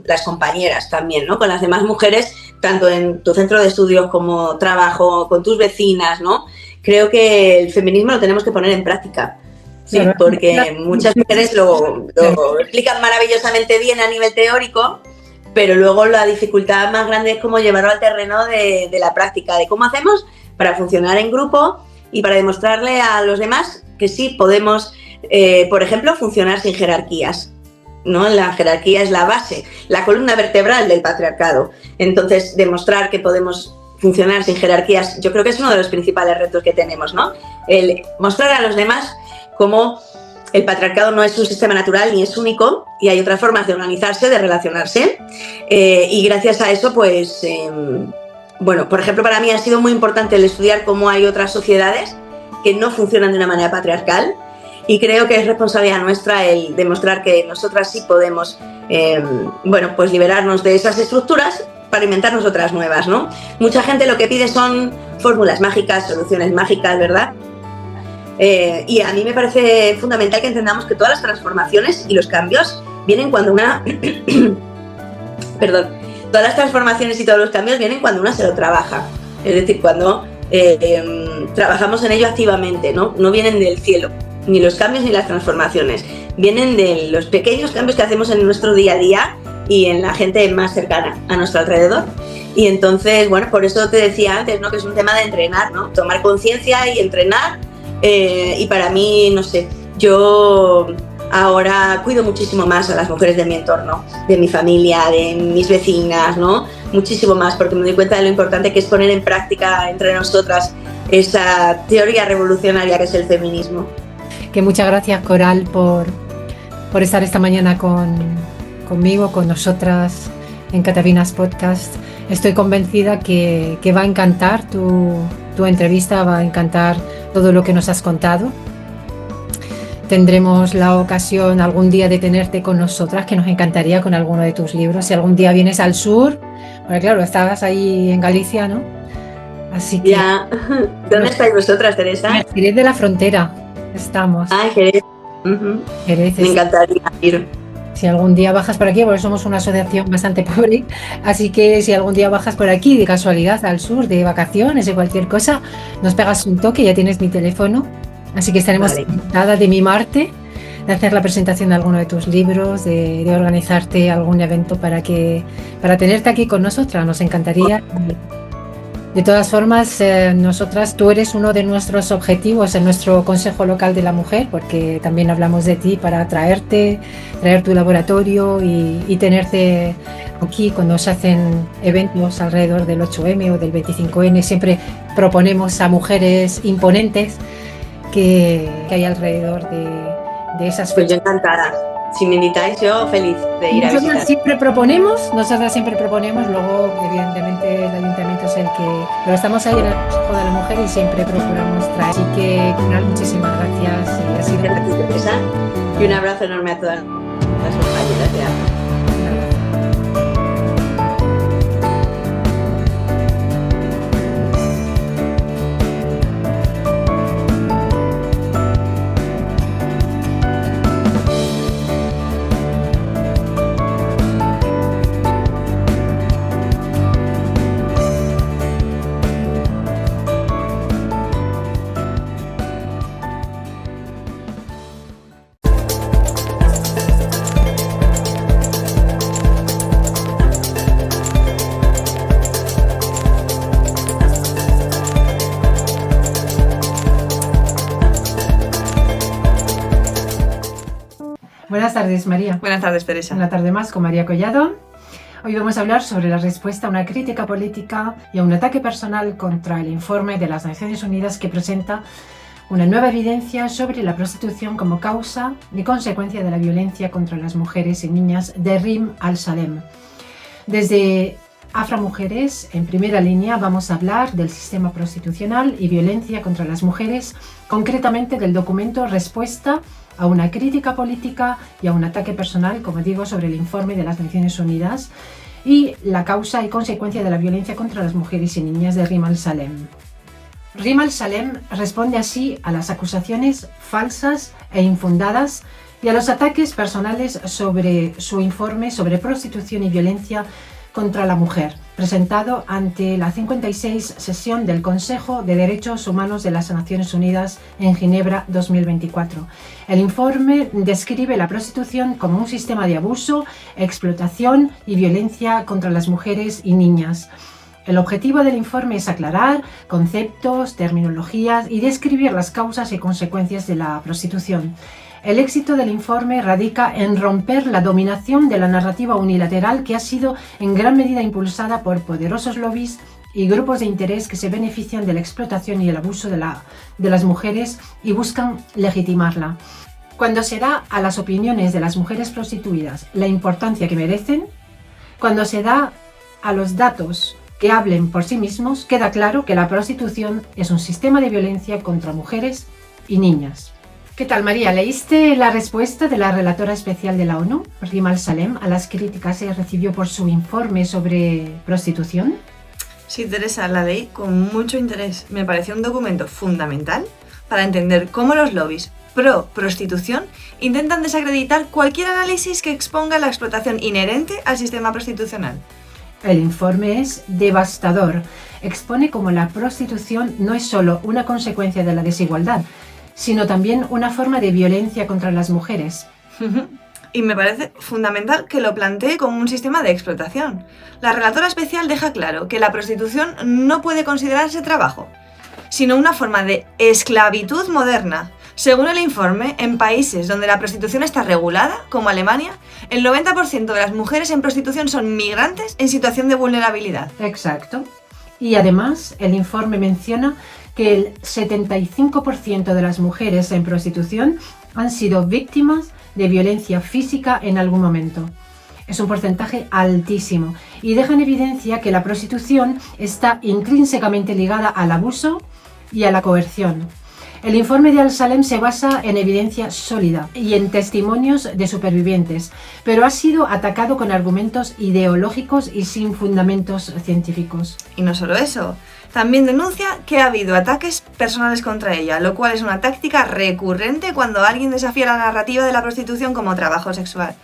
las compañeras también, ¿no? Con las demás mujeres, tanto en tu centro de estudios como trabajo, con tus vecinas, ¿no? Creo que el feminismo lo tenemos que poner en práctica, ¿sí? Porque muchas mujeres lo explican maravillosamente bien a nivel teórico, pero luego la dificultad más grande es cómo llevarlo al terreno de la práctica, de cómo hacemos para funcionar en grupo y para demostrarle a los demás que sí podemos, por ejemplo, funcionar sin jerarquías, ¿no? La jerarquía es la base, la columna vertebral del patriarcado. Entonces, demostrar que podemos funcionar sin jerarquías, yo creo que es uno de los principales retos que tenemos, ¿no? El mostrar a los demás cómo el patriarcado no es un sistema natural ni es único y hay otras formas de organizarse, de relacionarse, y gracias a eso, pues, bueno, por ejemplo, para mí ha sido muy importante el estudiar cómo hay otras sociedades que no funcionan de una manera patriarcal, y creo que es responsabilidad nuestra el demostrar que nosotras sí podemos, bueno, pues liberarnos de esas estructuras para inventarnos otras nuevas, ¿no? Mucha gente lo que pide son fórmulas mágicas, soluciones mágicas, ¿verdad? Y a mí me parece fundamental que entendamos que todas las transformaciones y los cambios vienen cuando una... Perdón. Todas las transformaciones y todos los cambios vienen cuando una se lo trabaja. Es decir, cuando trabajamos en ello activamente, ¿no? No vienen del cielo, ni los cambios ni las transformaciones. Vienen de los pequeños cambios que hacemos en nuestro día a día y en la gente más cercana a nuestro alrededor. Y entonces, bueno, por eso te decía antes, ¿no? Que es un tema de entrenar, ¿no? Tomar conciencia y entrenar. Y para mí, no sé, yo ahora cuido muchísimo más a las mujeres de mi entorno, de mi familia, de mis vecinas, ¿no? Muchísimo más, porque me doy cuenta de lo importante que es poner en práctica entre nosotras esa teoría revolucionaria que es el feminismo. Que muchas gracias, Coral, por estar esta mañana conmigo, con nosotras en Catavinas Podcast. Estoy convencida que va a encantar tu entrevista, va a encantar todo lo que nos has contado. Tendremos la ocasión algún día de tenerte con nosotras, que nos encantaría, con alguno de tus libros. Si algún día vienes al sur, porque claro, estabas ahí en Galicia, ¿no? Así que... Ya. ¿Dónde estáis vosotras, Teresa? En Jerez de la Frontera estamos. Ah, Jerez. Uh-huh. Jerez. Me encantaría ir. Si algún día bajas por aquí, porque somos una asociación bastante pobre, así que si algún día bajas por aquí de casualidad al sur, de vacaciones, de cualquier cosa, nos pegas un toque, ya tienes mi teléfono. Así que estaremos encantadas de mimarte, de hacer la presentación de alguno de tus libros, de organizarte algún evento para tenerte aquí con nosotras. Nos encantaría. De todas formas, nosotras, tú eres uno de nuestros objetivos en nuestro Consejo Local de la Mujer, porque también hablamos de ti para traer tu laboratorio y tenerte aquí cuando se hacen eventos alrededor del 8M o del 25N. Siempre proponemos a mujeres imponentes que hay alrededor de esas fechas. Pues yo encantada. Si me invitáis, yo feliz de ir a visitar. Nosotras siempre proponemos, luego evidentemente el ayuntamiento es el que... Pero estamos ahí en el Consejo de la Mujer y siempre procuramos traer. Así que, muchísimas gracias. Y, así gracias, y un abrazo enorme a todas las compañeras de arte. Buenas tardes, María. Buenas tardes, Teresa. Una tarde más con María Collado. Hoy vamos a hablar sobre la respuesta a una crítica política y a un ataque personal contra el informe de las Naciones Unidas que presenta una nueva evidencia sobre la prostitución como causa y consecuencia de la violencia contra las mujeres y niñas de Rim al-Salem. Desde Aframujeres, en primera línea, vamos a hablar del sistema prostitucional y violencia contra las mujeres, concretamente del documento Respuesta a una crítica política y a un ataque personal, como digo, sobre el informe de las Naciones Unidas y la causa y consecuencia de la violencia contra las mujeres y niñas de Rim al-Salem. Rim al-Salem responde así a las acusaciones falsas e infundadas y a los ataques personales sobre su informe sobre prostitución y violencia contra la mujer, presentado ante la 56 sesión del Consejo de Derechos Humanos de las Naciones Unidas en Ginebra 2024. El informe describe la prostitución como un sistema de abuso, explotación y violencia contra las mujeres y niñas. El objetivo del informe es aclarar conceptos, terminologías y describir las causas y consecuencias de la prostitución. El éxito del informe radica en romper la dominación de la narrativa unilateral que ha sido en gran medida impulsada por poderosos lobbies y grupos de interés que se benefician de la explotación y el abuso de las mujeres y buscan legitimarla. Cuando se da a las opiniones de las mujeres prostituidas la importancia que merecen, cuando se da a los datos que hablen por sí mismos, queda claro que la prostitución es un sistema de violencia contra mujeres y niñas. ¿Qué tal, María? ¿Leíste la respuesta de la relatora especial de la ONU, Rim al-Salem, a las críticas que recibió por su informe sobre prostitución? Sí, Teresa, la leí con mucho interés. Me pareció un documento fundamental para entender cómo los lobbies pro prostitución intentan desacreditar cualquier análisis que exponga la explotación inherente al sistema prostitucional. El informe es devastador. Expone cómo la prostitución no es solo una consecuencia de la desigualdad, sino también una forma de violencia contra las mujeres. Y me parece fundamental que lo plantee como un sistema de explotación. La relatora especial deja claro que la prostitución no puede considerarse trabajo, sino una forma de esclavitud moderna. Según el informe, en países donde la prostitución está regulada, como Alemania, el 90% de las mujeres en prostitución son migrantes en situación de vulnerabilidad. Exacto. Y además, el informe menciona que el 75% de las mujeres en prostitución han sido víctimas de violencia física en algún momento. Es un porcentaje altísimo y deja en evidencia que la prostitución está intrínsecamente ligada al abuso y a la coerción. El informe de Al-Salem se basa en evidencia sólida y en testimonios de supervivientes, pero ha sido atacado con argumentos ideológicos y sin fundamentos científicos. Y no solo eso, también denuncia que ha habido ataques personales contra ella, lo cual es una táctica recurrente cuando alguien desafía la narrativa de la prostitución como trabajo sexual.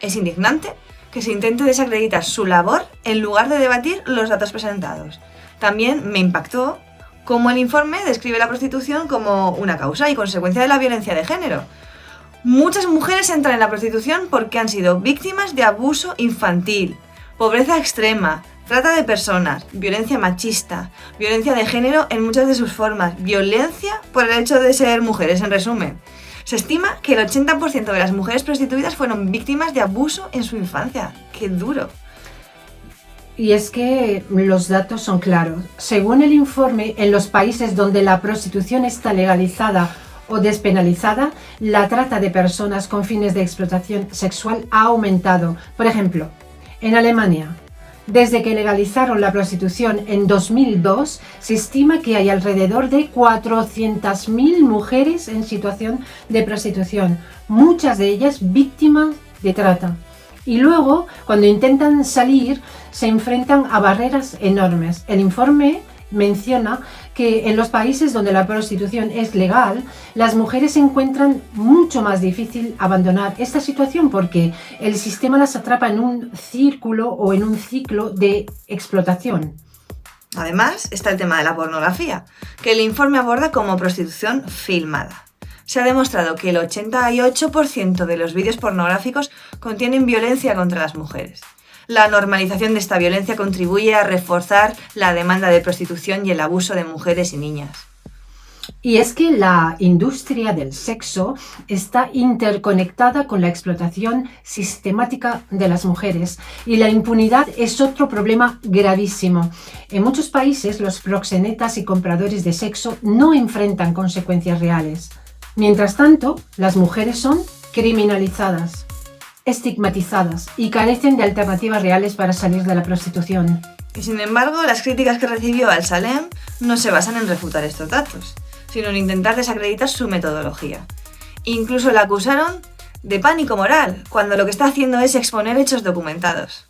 Es indignante que se intente desacreditar su labor en lugar de debatir los datos presentados. También me impactó cómo el informe describe la prostitución como una causa y consecuencia de la violencia de género. Muchas mujeres entran en la prostitución porque han sido víctimas de abuso infantil, pobreza extrema, trata de personas, violencia machista, violencia de género en muchas de sus formas, violencia por el hecho de ser mujeres, en resumen. Se estima que el 80% de las mujeres prostituidas fueron víctimas de abuso en su infancia. ¡Qué duro! Y es que los datos son claros. Según el informe, en los países donde la prostitución está legalizada o despenalizada, la trata de personas con fines de explotación sexual ha aumentado. Por ejemplo, en Alemania, desde que legalizaron la prostitución en 2002, se estima que hay alrededor de 400.000 mujeres en situación de prostitución, muchas de ellas víctimas de trata. Y luego, cuando intentan salir, se enfrentan a barreras enormes. El informe menciona que en los países donde la prostitución es legal, las mujeres encuentran mucho más difícil abandonar esta situación porque el sistema las atrapa en un círculo o en un ciclo de explotación. Además, está el tema de la pornografía, que el informe aborda como prostitución filmada. Se ha demostrado que el 88% de los vídeos pornográficos contienen violencia contra las mujeres. La normalización de esta violencia contribuye a reforzar la demanda de prostitución y el abuso de mujeres y niñas. Y es que la industria del sexo está interconectada con la explotación sistemática de las mujeres y la impunidad es otro problema gravísimo. En muchos países los proxenetas y compradores de sexo no enfrentan consecuencias reales. Mientras tanto, las mujeres son criminalizadas, estigmatizadas y carecen de alternativas reales para salir de la prostitución. Y sin embargo, las críticas que recibió Al-Salem no se basan en refutar estos datos, sino en intentar desacreditar su metodología. Incluso la acusaron de pánico moral, cuando lo que está haciendo es exponer hechos documentados.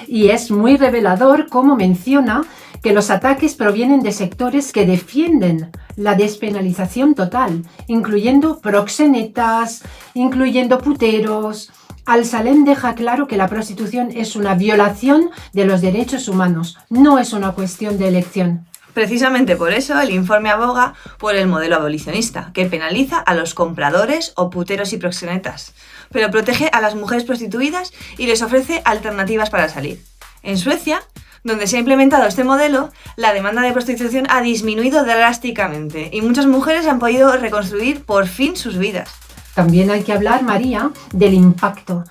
Y es muy revelador cómo menciona que los ataques provienen de sectores que defienden la despenalización total, incluyendo proxenetas, incluyendo puteros. Al-Salem deja claro que la prostitución es una violación de los derechos humanos, no es una cuestión de elección. Precisamente por eso el informe aboga por el modelo abolicionista, que penaliza a los compradores o puteros y proxenetas, pero protege a las mujeres prostituidas y les ofrece alternativas para salir. En Suecia, donde se ha implementado este modelo, la demanda de prostitución ha disminuido drásticamente y muchas mujeres han podido reconstruir por fin sus vidas. También hay que hablar, María, del impacto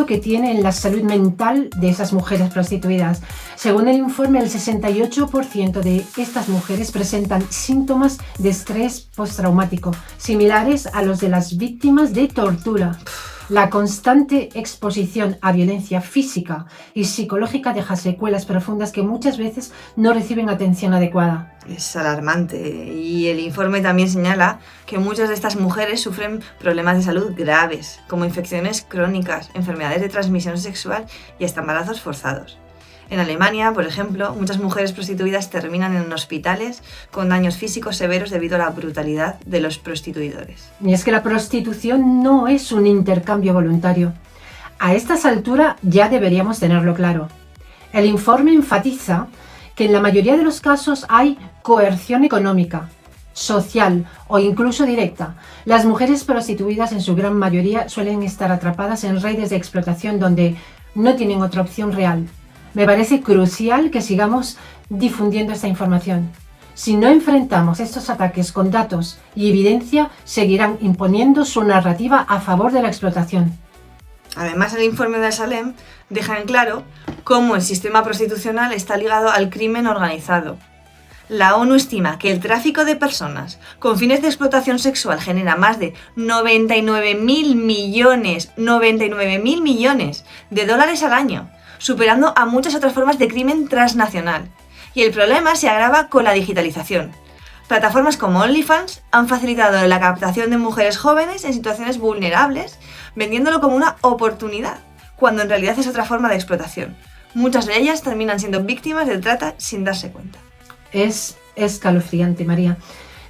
que tiene en la salud mental de esas mujeres prostituidas. Según el informe, el 68% de estas mujeres presentan síntomas de estrés postraumático, similares a los de las víctimas de tortura. La constante exposición a violencia física y psicológica deja secuelas profundas que muchas veces no reciben atención adecuada. Es alarmante y el informe también señala que muchas de estas mujeres sufren problemas de salud graves, como infecciones crónicas, enfermedades de transmisión sexual y hasta embarazos forzados. En Alemania, por ejemplo, muchas mujeres prostituidas terminan en hospitales con daños físicos severos debido a la brutalidad de los prostituidores. Y es que la prostitución no es un intercambio voluntario. A estas alturas ya deberíamos tenerlo claro. El informe enfatiza que en la mayoría de los casos hay coerción económica, social o incluso directa. Las mujeres prostituidas en su gran mayoría suelen estar atrapadas en redes de explotación donde no tienen otra opción real. Me parece crucial que sigamos difundiendo esta información. Si no enfrentamos estos ataques con datos y evidencia, seguirán imponiendo su narrativa a favor de la explotación. Además, el informe de Salem deja en claro cómo el sistema prostitucional está ligado al crimen organizado. La ONU estima que el tráfico de personas con fines de explotación sexual genera más de 99.000 millones de dólares al año, superando a muchas otras formas de crimen transnacional. Y el problema se agrava con la digitalización. Plataformas como OnlyFans han facilitado la captación de mujeres jóvenes en situaciones vulnerables, vendiéndolo como una oportunidad, cuando en realidad es otra forma de explotación. Muchas de ellas terminan siendo víctimas de trata sin darse cuenta. Es escalofriante, María.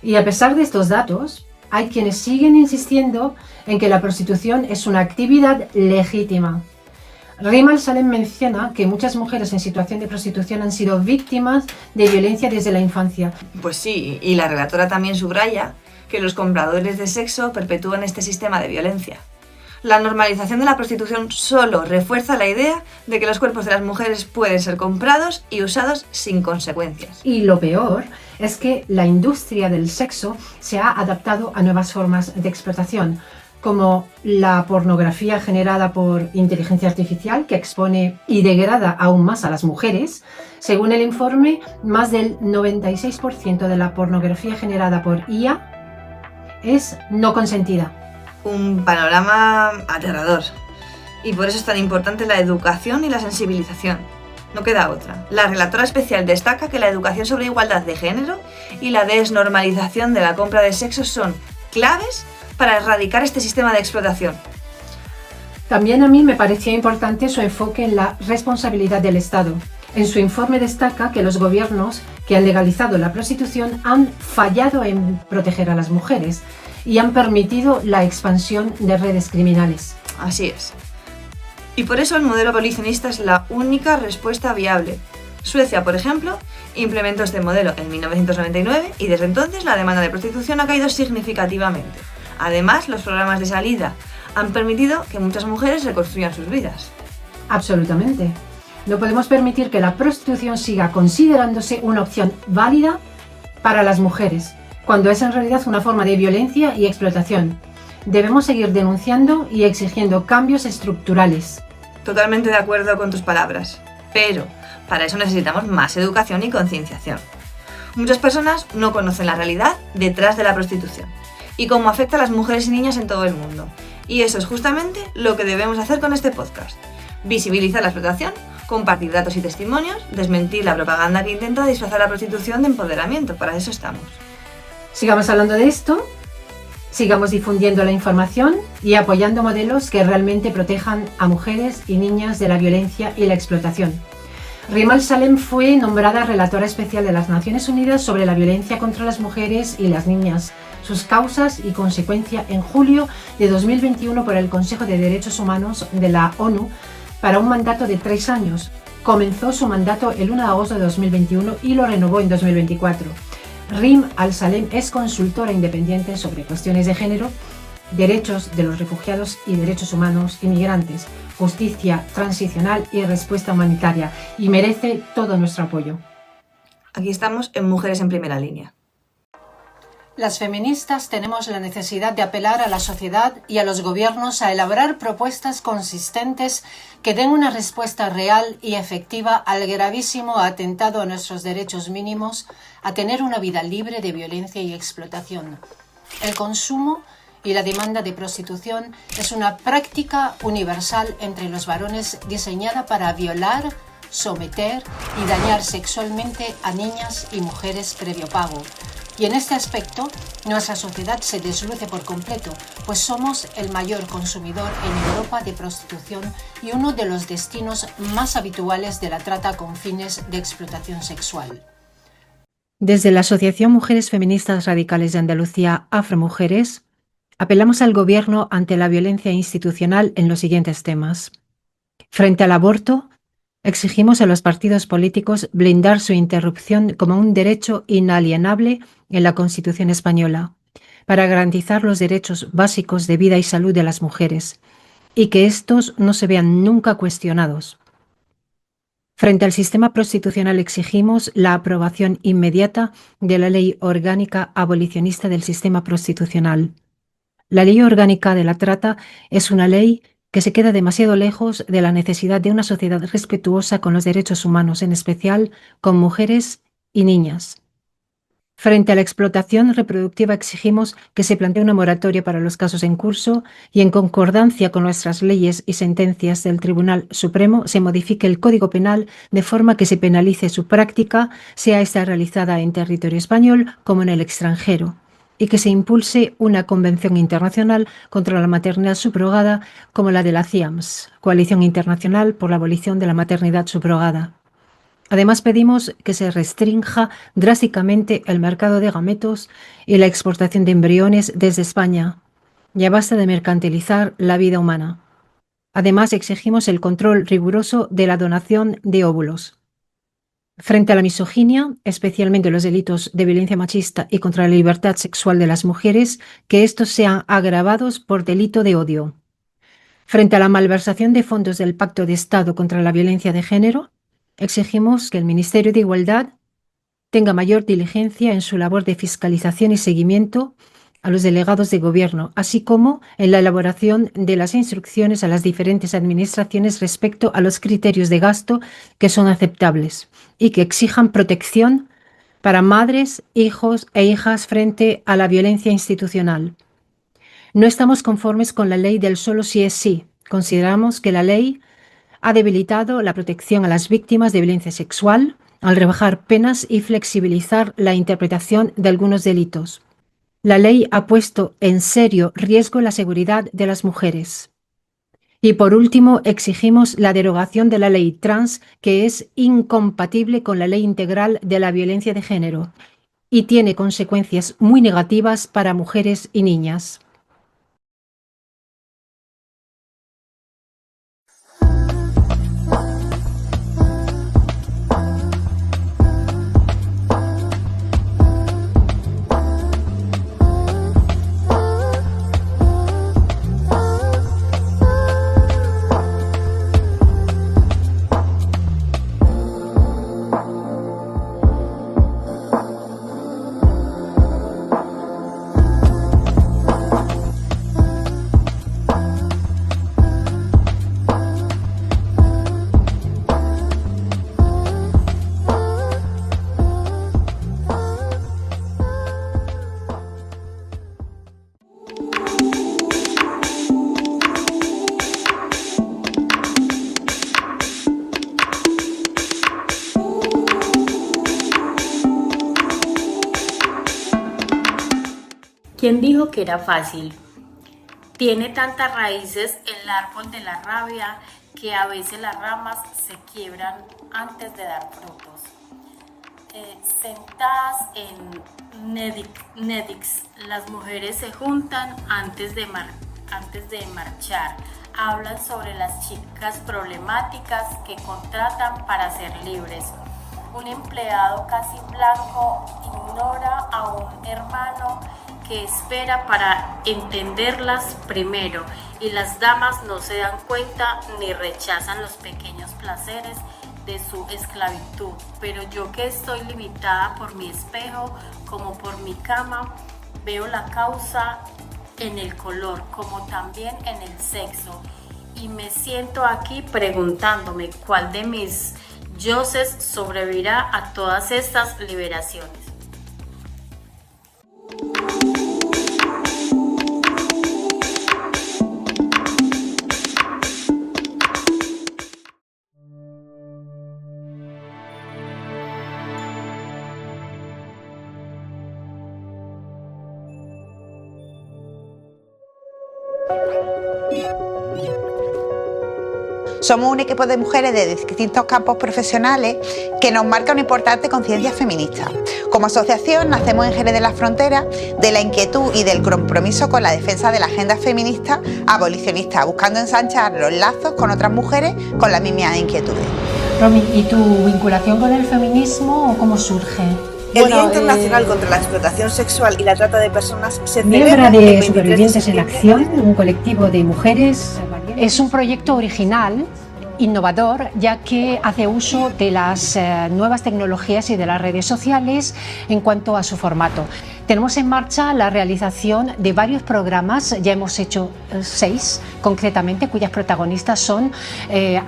Y a pesar de estos datos, hay quienes siguen insistiendo en que la prostitución es una actividad legítima. Rima Al-Salem menciona que muchas mujeres en situación de prostitución han sido víctimas de violencia desde la infancia. Pues sí, y la relatora también subraya que los compradores de sexo perpetúan este sistema de violencia. La normalización de la prostitución solo refuerza la idea de que los cuerpos de las mujeres pueden ser comprados y usados sin consecuencias. Y lo peor es que la industria del sexo se ha adaptado a nuevas formas de explotación, como la pornografía generada por inteligencia artificial, que expone y degrada aún más a las mujeres. Según el informe, más del 96% de la pornografía generada por IA es no consentida. Un panorama aterrador. Y por eso es tan importante la educación y la sensibilización. No queda otra. La relatora especial destaca que la educación sobre igualdad de género y la desnormalización de la compra de sexo son claves para erradicar este sistema de explotación. También a mí me parecía importante su enfoque en la responsabilidad del Estado. En su informe destaca que los gobiernos que han legalizado la prostitución han fallado en proteger a las mujeres y han permitido la expansión de redes criminales. Así es. Y por eso el modelo abolicionista es la única respuesta viable. Suecia, por ejemplo, implementó este modelo en 1999 y desde entonces la demanda de prostitución ha caído significativamente. Además, los programas de salida han permitido que muchas mujeres reconstruyan sus vidas. Absolutamente. No podemos permitir que la prostitución siga considerándose una opción válida para las mujeres, cuando es en realidad una forma de violencia y explotación. Debemos seguir denunciando y exigiendo cambios estructurales. Totalmente de acuerdo con tus palabras, pero para eso necesitamos más educación y concienciación. Muchas personas no conocen la realidad detrás de la prostitución y cómo afecta a las mujeres y niñas en todo el mundo. Y eso es justamente lo que debemos hacer con este podcast. Visibilizar la explotación, compartir datos y testimonios, desmentir la propaganda que intenta disfrazar la prostitución de empoderamiento. Para eso estamos. Sigamos hablando de esto, sigamos difundiendo la información y apoyando modelos que realmente protejan a mujeres y niñas de la violencia y la explotación. Rima Al-Salem fue nombrada relatora especial de las Naciones Unidas sobre la violencia contra las mujeres y las niñas, sus causas y consecuencias en julio de 2021 por el Consejo de Derechos Humanos de la ONU para un mandato de 3 años. Comenzó su mandato el 1 de agosto de 2021 y lo renovó en 2024. Rima Al-Salem es consultora independiente sobre cuestiones de género, derechos de los refugiados y derechos humanos inmigrantes, justicia transicional y respuesta humanitaria, y merece todo nuestro apoyo. Aquí estamos en Mujeres en Primera Línea. Las feministas tenemos la necesidad de apelar a la sociedad y a los gobiernos a elaborar propuestas consistentes que den una respuesta real y efectiva al gravísimo atentado a nuestros derechos mínimos a tener una vida libre de violencia y explotación. El consumo y la demanda de prostitución es una práctica universal entre los varones diseñada para violar, someter y dañar sexualmente a niñas y mujeres previo pago. Y en este aspecto, nuestra sociedad se desluce por completo, pues somos el mayor consumidor en Europa de prostitución y uno de los destinos más habituales de la trata con fines de explotación sexual. Desde la Asociación Mujeres Feministas Radicales de Andalucía, Afromujeres, apelamos al Gobierno ante la violencia institucional en los siguientes temas. Frente al aborto, exigimos a los partidos políticos blindar su interrupción como un derecho inalienable en la Constitución española, para garantizar los derechos básicos de vida y salud de las mujeres, y que estos no se vean nunca cuestionados. Frente al sistema prostitucional exigimos la aprobación inmediata de la Ley Orgánica Abolicionista del Sistema Prostitucional. La Ley Orgánica de la Trata es una ley que se queda demasiado lejos de la necesidad de una sociedad respetuosa con los derechos humanos, en especial con mujeres y niñas. Frente a la explotación reproductiva exigimos que se plantee una moratoria para los casos en curso y, en concordancia con nuestras leyes y sentencias del Tribunal Supremo, se modifique el Código Penal de forma que se penalice su práctica, sea esta realizada en territorio español como en el extranjero, y que se impulse una convención internacional contra la maternidad subrogada como la de la CIAMS, Coalición Internacional por la Abolición de la Maternidad Subrogada. Además, pedimos que se restrinja drásticamente el mercado de gametos y la exportación de embriones desde España. Ya basta de mercantilizar la vida humana. Además, exigimos el control riguroso de la donación de óvulos. Frente a la misoginia, especialmente los delitos de violencia machista y contra la libertad sexual de las mujeres, que estos sean agravados por delito de odio. Frente a la malversación de fondos del Pacto de Estado contra la Violencia de Género, exigimos que el Ministerio de Igualdad tenga mayor diligencia en su labor de fiscalización y seguimiento a los delegados de gobierno, así como en la elaboración de las instrucciones a las diferentes administraciones respecto a los criterios de gasto que son aceptables y que exijan protección para madres, hijos e hijas frente a la violencia institucional. No estamos conformes con la ley del solo sí es sí. Consideramos que la ley ha debilitado la protección a las víctimas de violencia sexual al rebajar penas y flexibilizar la interpretación de algunos delitos. La ley ha puesto en serio riesgo la seguridad de las mujeres. Y por último, exigimos la derogación de la ley trans, que es incompatible con la ley integral de la violencia de género y tiene consecuencias muy negativas para mujeres y niñas. ¿Quién dijo que era fácil? Tiene tantas raíces el árbol de la rabia que a veces las ramas se quiebran antes de dar frutos. Sentadas en Nedix, las mujeres se juntan antes de marchar. Hablan sobre las chicas problemáticas que contratan para ser libres. Un empleado casi blanco ignora a un hermano que espera para entenderlas primero, y las damas no se dan cuenta ni rechazan los pequeños placeres de su esclavitud. Pero yo, que estoy limitada por mi espejo como por mi cama, veo la causa en el color como también en el sexo, y me siento aquí preguntándome cuál de mis yoses sobrevivirá a todas estas liberaciones. Somos un equipo de mujeres de distintos campos profesionales que nos marca una importante conciencia feminista. Como asociación nacemos en Jerez de la Frontera de la inquietud y del compromiso con la defensa de la agenda feminista abolicionista, buscando ensanchar los lazos con otras mujeres con las mismas inquietudes. Romy, ¿y tu vinculación con el feminismo cómo surge? El Día Internacional contra la Explotación Sexual y la Trata de Personas se celebra Miembro el de 23 Supervivientes en septiembre. Acción, un colectivo de mujeres. Es un proyecto original, innovador, ya que hace uso de las nuevas tecnologías y de las redes sociales en cuanto a su formato. Tenemos en marcha la realización de varios programas, ya hemos hecho 6 concretamente, cuyas protagonistas son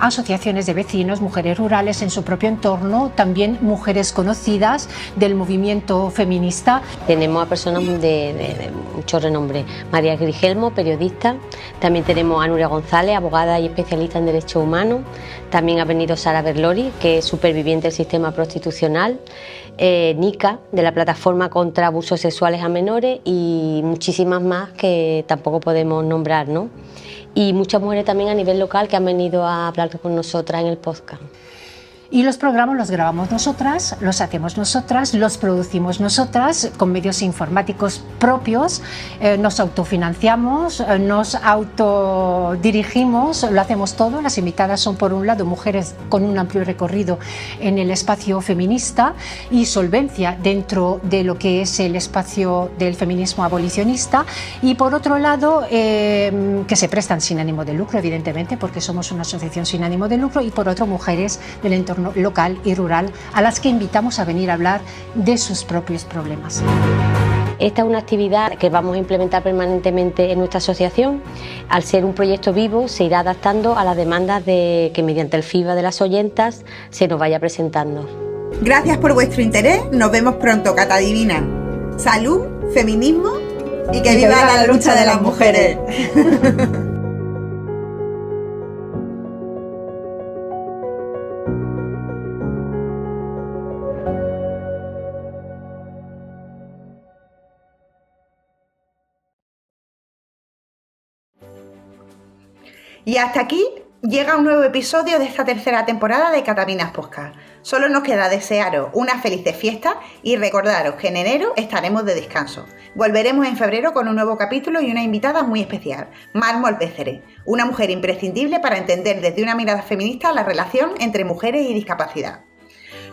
asociaciones de vecinos, mujeres rurales en su propio entorno, también mujeres conocidas del movimiento feminista. Tenemos a personas de mucho renombre, María Grigelmo, periodista, también tenemos a Nuria González, abogada y especialista en derechos humanos, también ha venido Sara Berlori, que es superviviente del sistema prostitucional, Nika, de la plataforma contra abusos sexuales a menores, y muchísimas más que tampoco podemos nombrar, ¿no? Y muchas mujeres también a nivel local que han venido a hablar con nosotras en el podcast. Y los programas los grabamos nosotras, los hacemos nosotras, los producimos nosotras con medios informáticos propios, nos autofinanciamos, nos autodirigimos, lo hacemos todo. Las invitadas son, por un lado, mujeres con un amplio recorrido en el espacio feminista y solvencia dentro de lo que es el espacio del feminismo abolicionista, y por otro lado, que se prestan sin ánimo de lucro, evidentemente, porque somos una asociación sin ánimo de lucro, y por otro, mujeres del entorno local y rural a las que invitamos a venir a hablar de sus propios problemas. Esta es una actividad que vamos a implementar permanentemente en nuestra asociación. Al ser un proyecto vivo, se irá adaptando a las demandas de que mediante el feedback de las oyentas se nos vaya presentando. Gracias por vuestro interés, nos vemos pronto, Catadivinas. Salud, feminismo y que viva la lucha de las mujeres. Y hasta aquí llega un nuevo episodio de esta tercera temporada de Catavinas Podcast. Solo nos queda desearos una feliz fiesta y recordaros que en enero estaremos de descanso. Volveremos en febrero con un nuevo capítulo y una invitada muy especial, Mar Molpécerez, una mujer imprescindible para entender desde una mirada feminista la relación entre mujeres y discapacidad.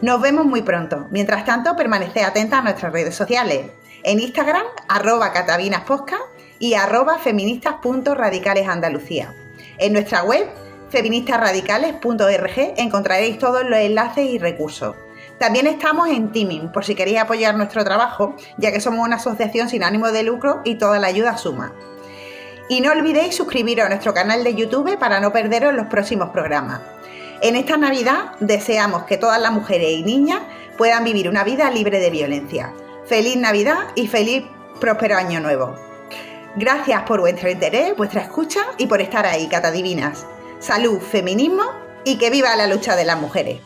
Nos vemos muy pronto. Mientras tanto, permaneced atentas a nuestras redes sociales. En Instagram, @catavinaspodcast y @feministas.radicalesandalucía. En nuestra web, feministasradicales.org, encontraréis todos los enlaces y recursos. También estamos en Teaming, por si queréis apoyar nuestro trabajo, ya que somos una asociación sin ánimo de lucro y toda la ayuda suma. Y no olvidéis suscribiros a nuestro canal de YouTube para no perderos los próximos programas. En esta Navidad deseamos que todas las mujeres y niñas puedan vivir una vida libre de violencia. ¡Feliz Navidad y feliz próspero Año Nuevo! Gracias por vuestro interés, vuestra escucha y por estar ahí, Catadivinas. Salud, feminismo y que viva la lucha de las mujeres.